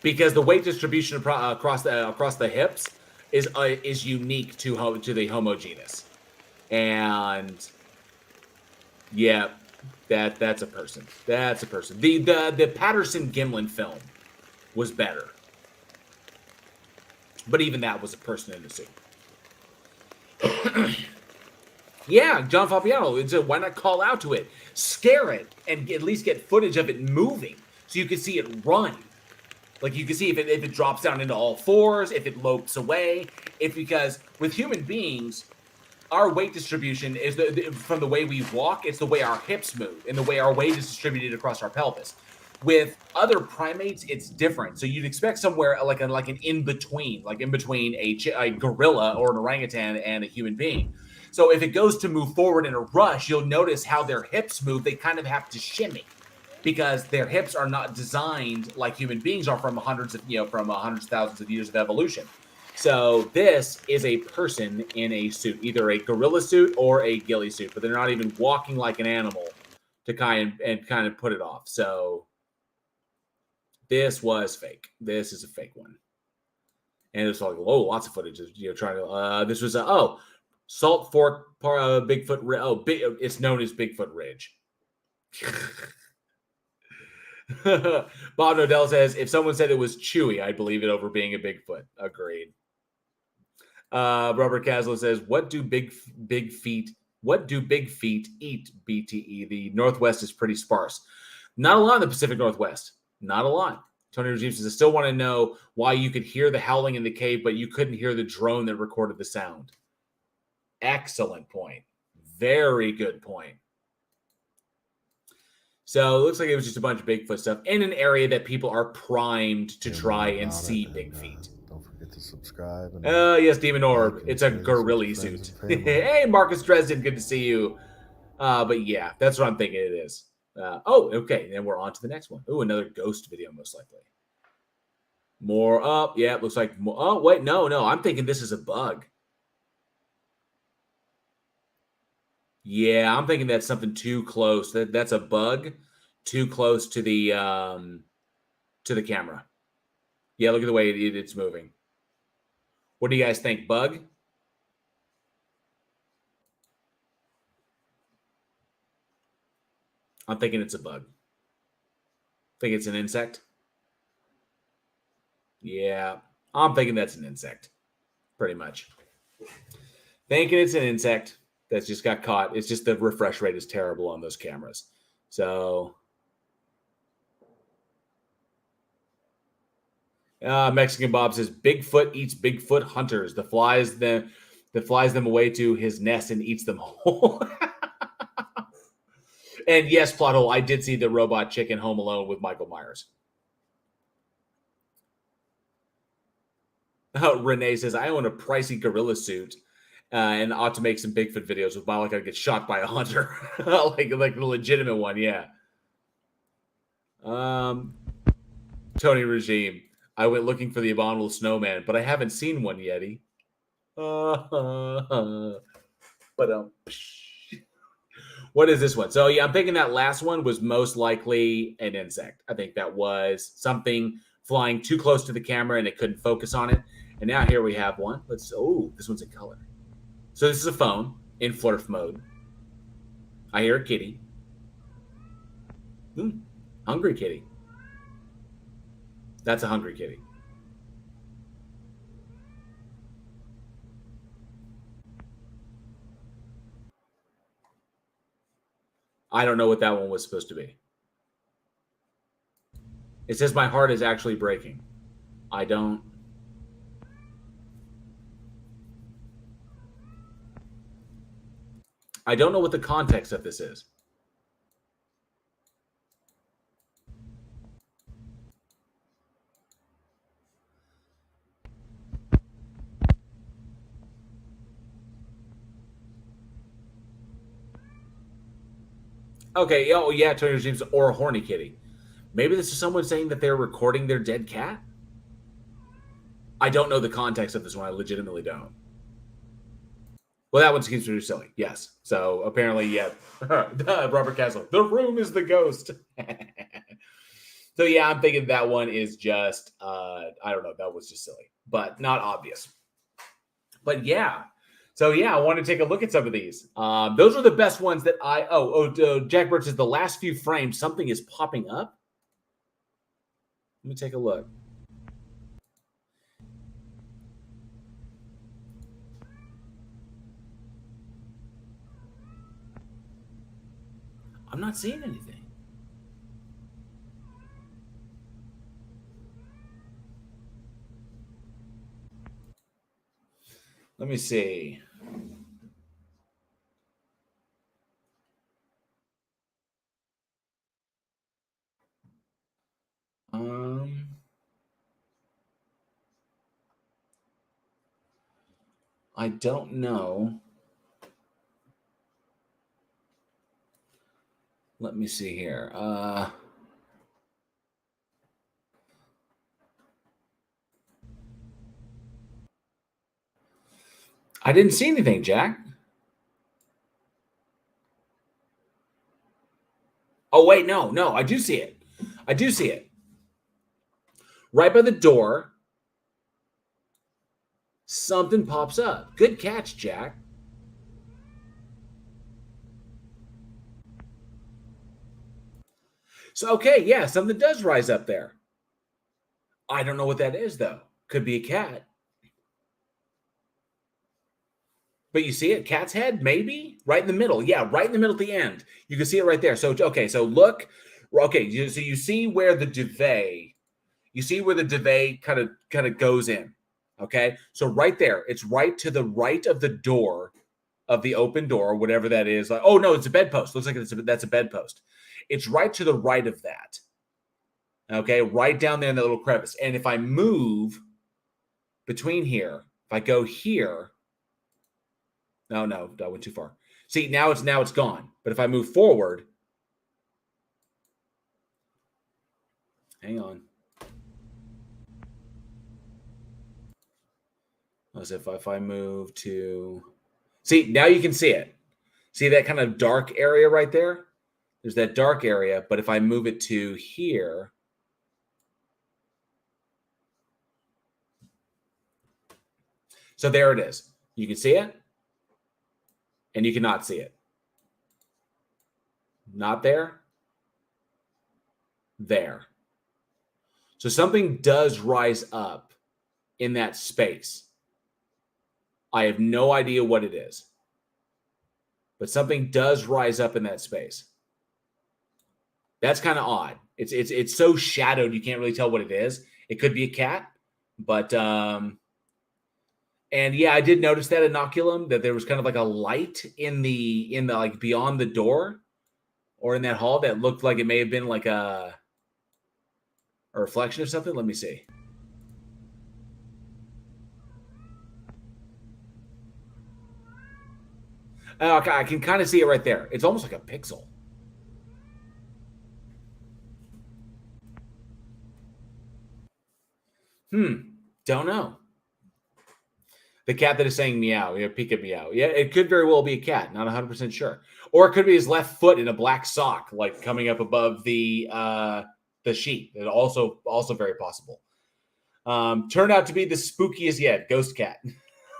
Speaker 1: Because the weight distribution across the hips is unique to the Homo genus, and yeah, that's a person. That's a person. The Patterson Gimlin film was better, but even that was a person in a suit. Yeah, John Fabiano. Why not call out to it, scare it, and at least get footage of it moving so you can see it run. Like you can see if it drops down into all fours, if it lopes away. Because with human beings, our weight distribution is from the way we walk. It's the way our hips move and the way our weight is distributed across our pelvis. With other primates, it's different. So you'd expect somewhere like an in between, a gorilla or an orangutan and a human being. So if it goes to move forward in a rush, you'll notice how their hips move. They kind of have to shimmy because their hips are not designed like human beings are from hundreds of thousands of years of evolution. So this is a person in a suit, either a gorilla suit or a ghillie suit, but they're not even walking like an animal to kind of put it off. So this was fake. This is a fake one. And it's like, lots of footage of, trying to, this was, Salt Fork, Bigfoot. It's known as Bigfoot Ridge. Bob Nodell says, if someone said it was Chewy, I'd believe it over being a Bigfoot. Agreed. Robert Caslow says, what do big feet eat, BTE? The Northwest is pretty sparse. Not a lot in the Pacific Northwest. Not a lot. Tony Regime says, I still want to know why you could hear the howling in the cave, but you couldn't hear the drone that recorded the sound. Excellent point. Very good point. So it looks like it was just a bunch of Bigfoot stuff in an area that people are primed to try and see big feet.
Speaker 6: Don't forget to subscribe.
Speaker 1: Yes, Demon Orb. It's a gorilla suit. Hey, Marcus Dresden. Good to see you. But yeah, that's what I'm thinking it is. Okay. Then we're on to the next one. Oh, another ghost video, most likely. More up. Yeah, it looks like more. Oh, wait. No. I'm thinking this is a bug. Yeah, I'm thinking that's something too close. That's a bug too close to the camera. Yeah, look at the way it's moving. What do you guys think? Bug? I'm thinking it's a bug. Think it's an insect? Yeah, I'm thinking that's an insect. Pretty much. Thinking it's an insect that's just got caught. It's just the refresh rate is terrible on those cameras. So Mexican Bob says Bigfoot eats Bigfoot hunters. The flies them away to his nest and eats them whole. And yes, plot hole, I did see the robot chicken Home Alone with Michael Myers. Renee says, I own a pricey gorilla suit. And ought to make some Bigfoot videos with while I gotta get shot by a hunter, like the legitimate one, yeah. Tony Regime, I went looking for the abominable snowman, but I haven't seen one yet. But what is this one? So yeah, I'm thinking that last one was most likely an insect. I think that was something flying too close to the camera and it couldn't focus on it. And now here we have one. This one's in color. So this is a phone in flirt mode. I hear a kitty. Hungry kitty. That's a hungry kitty. I don't know what that one was supposed to be. It says my heart is actually breaking. I don't know what the context of this is. Okay, oh yeah, Tony Regimes, or a horny kitty. Maybe this is someone saying that they're recording their dead cat? I don't know the context of this one. I legitimately don't. Well, that one seems pretty silly. Yes. So apparently, yeah. Robert Castle. The room is the ghost. So yeah, I'm thinking that one is just, I don't know. That was just silly, but not obvious. But yeah. So yeah, I want to take a look at some of these. Those are the best ones that Jack Birch says the last few frames, something is popping up. Let me take a look. I'm not seeing anything. Let me see. I don't know. Let me see here. I didn't see anything, Jack. Oh, wait, no, I do see it. I do see it. Right by the door, something pops up. Good catch, Jack. So, okay, yeah, something does rise up there. I don't know what that is, though. Could be a cat. But you see it? Cat's head, maybe? Right in the middle. Yeah, right in the middle at the end. You can see it right there. So, okay, so look. Okay, so you see where the duvet, kind of goes in. Okay, so right there, it's right to the right of the door, of the open door, whatever that is. Like, oh no, it's a bedpost. Looks like that's a bedpost. It's right to the right of that. Okay, right down there in that little crevice. And if I move between here, if I go here, no, I went too far. See, now it's gone. But if I move forward, hang on. As if I move to, see, now you can see it. See that kind of dark area right there? There's that dark area, but if I move it to here, so there it is. You can see it, and you cannot see it. Not there. There. So something does rise up in that space. I have no idea what it is, but something does rise up in that space. That's kind of odd. It's so shadowed you can't really tell what it is. It could be a cat, but and yeah, I did notice that inoculum, that there was kind of like a light in the like beyond the door or in that hall that looked like it may have been like a reflection of something. Let me see. Okay, I can kind of see it right there. It's almost like a pixel. Don't know. The cat that is saying meow, Pika meow. Yeah, it could very well be a cat. Not 100% sure. Or it could be his left foot in a black sock, like coming up above the sheet. It also very possible. Turned out to be the spookiest yet, ghost cat.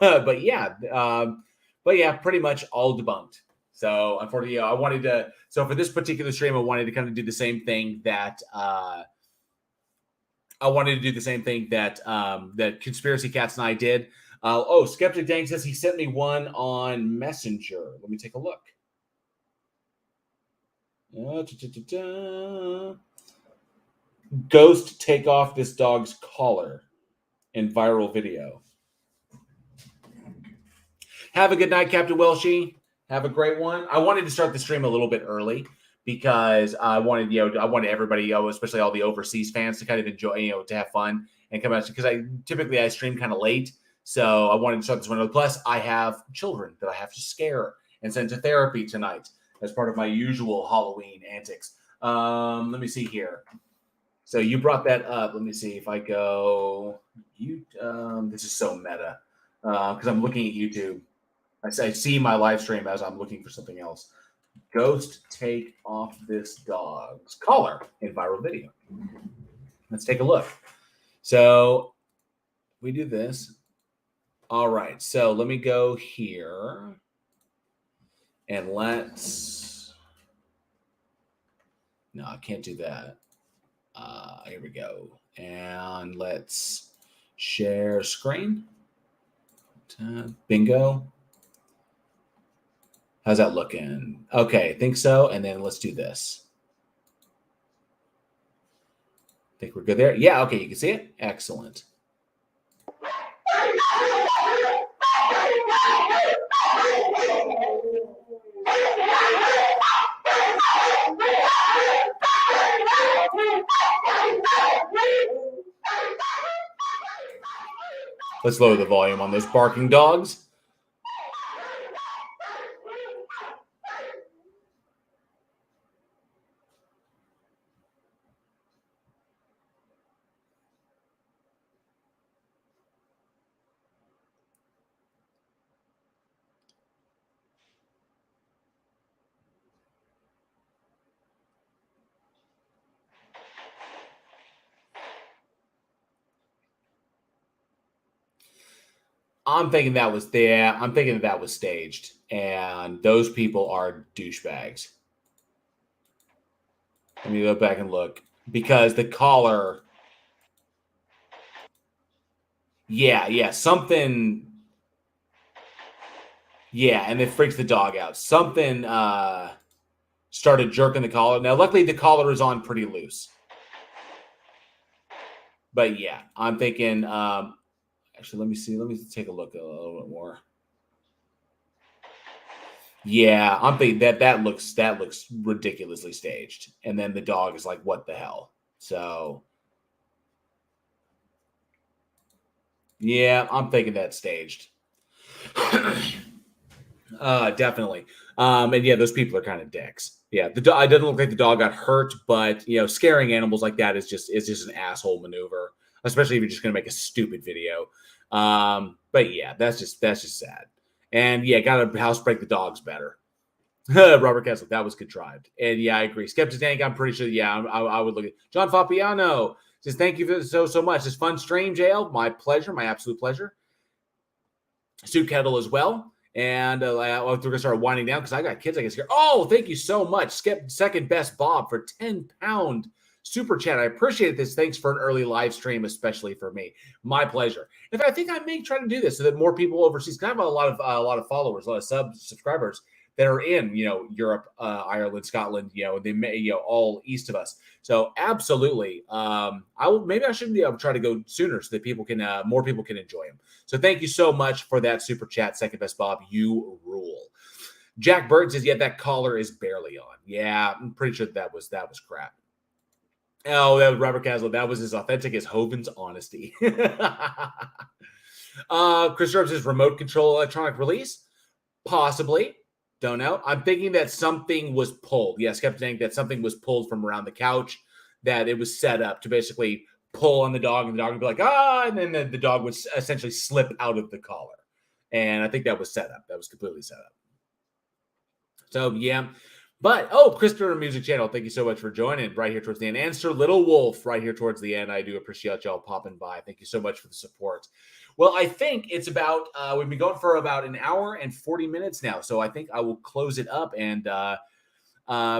Speaker 1: but yeah, pretty much all debunked. So unfortunately, I wanted to. So for this particular stream, I wanted to kind of do the same thing that that Conspiracy Cats and I did. Skeptic Dang says he sent me one on Messenger. Let me take a look. Ghost take off this dog's collar in viral video. Have a good night, Captain Welshie. Have a great one. I wanted to start the stream a little bit early because I wanted everybody, especially all the overseas fans, to kind of enjoy, to have fun and come out, because I stream kind of late. So I wanted to start this one. Plus, I have children that I have to scare and send to therapy tonight as part of my usual Halloween antics. Let me see here. So you brought that up. Let me see if I go. This is so meta because I'm looking at YouTube. I see my live stream as I'm looking for something else. Ghost take off this dog's collar in viral video. Let's take a look. So we do this. All right. So let me go here and let's. No, I can't do that. Here we go. And let's share screen. Bingo. How's that looking? Okay, I think so. And then let's do this. Think we're good there? Yeah, okay, you can see it? Excellent. Let's lower the volume on those barking dogs. I'm thinking that was staged, and those people are douchebags. Let me go back and look because the collar. Yeah, something. Yeah, and it freaks the dog out. Something started jerking the collar. Now, luckily, the collar is on pretty loose. But yeah, I'm thinking. Actually, let me see. Let me take a look a little bit more. Yeah, I'm thinking that looks ridiculously staged. And then the dog is like, "What the hell?" So, yeah, I'm thinking that's staged. Definitely. And yeah, those people are kind of dicks. Yeah, it doesn't look like the dog got hurt, but scaring animals like that is just an asshole maneuver, especially if you're just gonna make a stupid video. But yeah, that's just sad. And yeah, gotta house break the dogs better. Robert Kessler, that was contrived. And yeah, I agree. Skeptic Tank, I'm pretty sure. Yeah, I would look at John Fapiano. Says thank you so much. It's fun stream, JL. My pleasure, my absolute pleasure. Suit Kettle as well. And we're going to start winding down because I got kids, I guess, here. Oh, thank you so much. Second Best Bob for £10 super chat. I appreciate this. Thanks for an early live stream, especially for me. My pleasure. In fact, I think I may try to do this so that more people overseas, because I have a lot of followers, a lot of subscribers that are in, Europe, Ireland, Scotland, they may, all east of us. So absolutely. Maybe I should try to go sooner so that people can, more people can enjoy them. So thank you so much for that super chat. Second Best Bob, you rule. Jack Bird says, yeah, that collar is barely on. Yeah, I'm pretty sure that was crap. Oh, that was Robert Castle. That was as authentic as Hoven's honesty. Chris Rhodes says, remote control electronic release? Possibly. Don't know. I'm thinking that something was pulled. Yeah, Skeptic Tank, that something was pulled from around the couch, that it was set up to basically pull on the dog, and the dog would be like, and then the dog would essentially slip out of the collar. And I think that was set up. That was completely set up. So, yeah. But, Christopher Music Channel, thank you so much for joining right here towards the end. And Sir Little Wolf right here towards the end. I do appreciate y'all popping by. Thank you so much for the support. Well, I think it's about, we've been going for about an hour and 40 minutes now. So I think I will close it up. And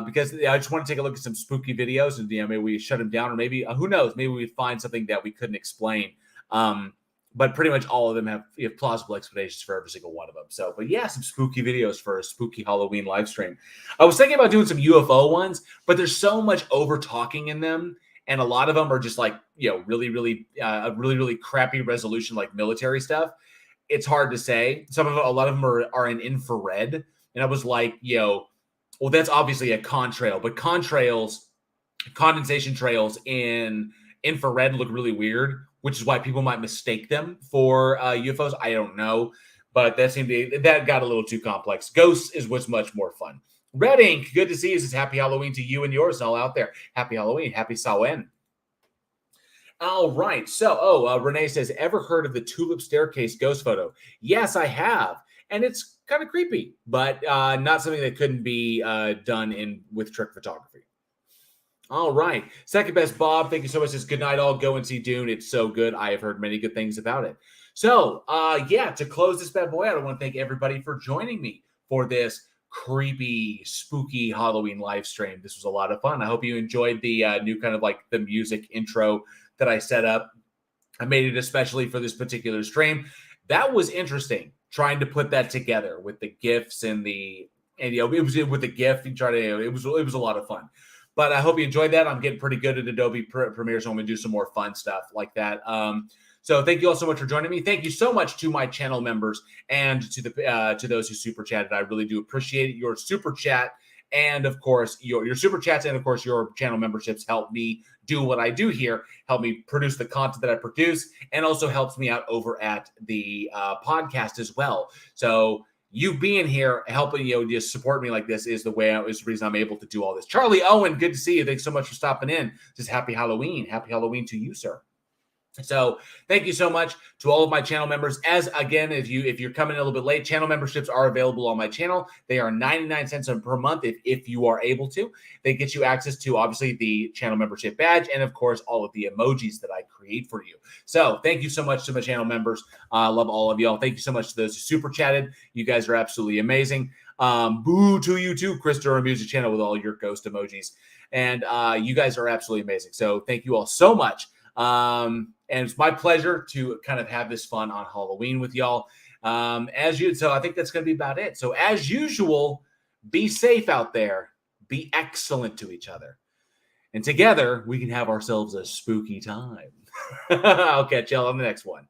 Speaker 1: because I just want to take a look at some spooky videos and maybe we shut them down, or maybe, who knows, maybe we find something that we couldn't explain. But pretty much all of them have plausible explanations for every single one of them. So, but yeah, some spooky videos for a spooky Halloween live stream. I was thinking about doing some UFO ones, but there's so much over talking in them. And a lot of them are just like, really, really crappy resolution, like military stuff. It's hard to say. A lot of them are in infrared. And I was like, well, that's obviously a contrail, but condensation trails in infrared look really weird, which is why people might mistake them for UFOs. I don't know, but that got a little too complex. Ghosts is what's much more fun. Red Ink, good to see you. Says happy Halloween to you and yours all out there. Happy Halloween. Happy Samhain. All right. So, Renee says, ever heard of the tulip staircase ghost photo? Yes, I have. And it's kind of creepy, but not something that couldn't be done with trick photography. All right. Second Best Bob, thank you so much. Says, good night, all. Go and see Dune. It's so good. I have heard many good things about it. So, to close this bad boy out, I want to thank everybody for joining me for this creepy, spooky Halloween live stream. This was a lot of fun. I hope you enjoyed the new kind of like the music intro that I set up. I made it especially for this particular stream. That was interesting, trying to put that together with the GIFs and it was with the GIF. It was a lot of fun. But I hope you enjoyed that. I'm getting pretty good at Adobe Premiere, so I'm going to do some more fun stuff like that. So thank you all so much for joining me. Thank you so much to my channel members and to those who super chatted. I really do appreciate your super chat, and of course your super chats, and of course your channel memberships help me do what I do here, help me produce the content that I produce, and also helps me out over at the podcast as well. So you being here, helping just support me like this is the reason I'm able to do all this. Charlie Owen, good to see you. Thanks so much for stopping in. Just happy Halloween. Happy Halloween to you, sir. So thank you so much to all of my channel members. As again, if you're coming a little bit late, channel memberships are available on my channel. They are 99 cents per month if you are able to. They get you access to obviously the channel membership badge and of course all of the emojis that I create for you. So thank you so much to my channel members. I love all of y'all. Thank you so much to those who super chatted. You guys are absolutely amazing. Boo to you too, Christopher Music Channel, with all your ghost emojis. And you guys are absolutely amazing. So thank you all so much. And it's my pleasure to kind of have this fun on Halloween with y'all. So I think that's going to be about it. So as usual, be safe out there. Be excellent to each other. And together, we can have ourselves a spooky time. I'll catch y'all on the next one.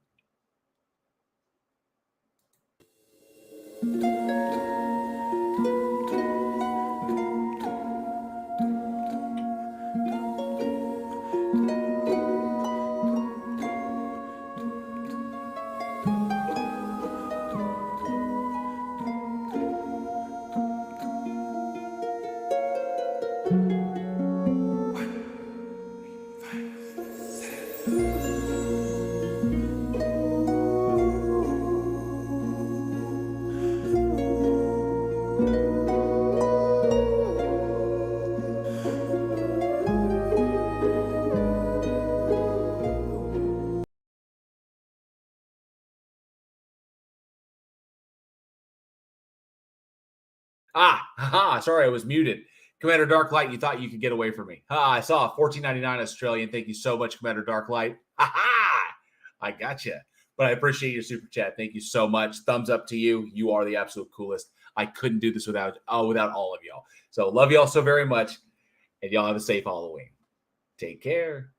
Speaker 1: Sorry, I was muted. Commander Darklight, you thought you could get away from me. I saw $14.99 Australian. Thank you so much, Commander Darklight. I gotcha. But I appreciate your super chat. Thank you so much. Thumbs up to you. You are the absolute coolest. I couldn't do this without all of y'all. So love y'all so very much. And y'all have a safe Halloween. Take care.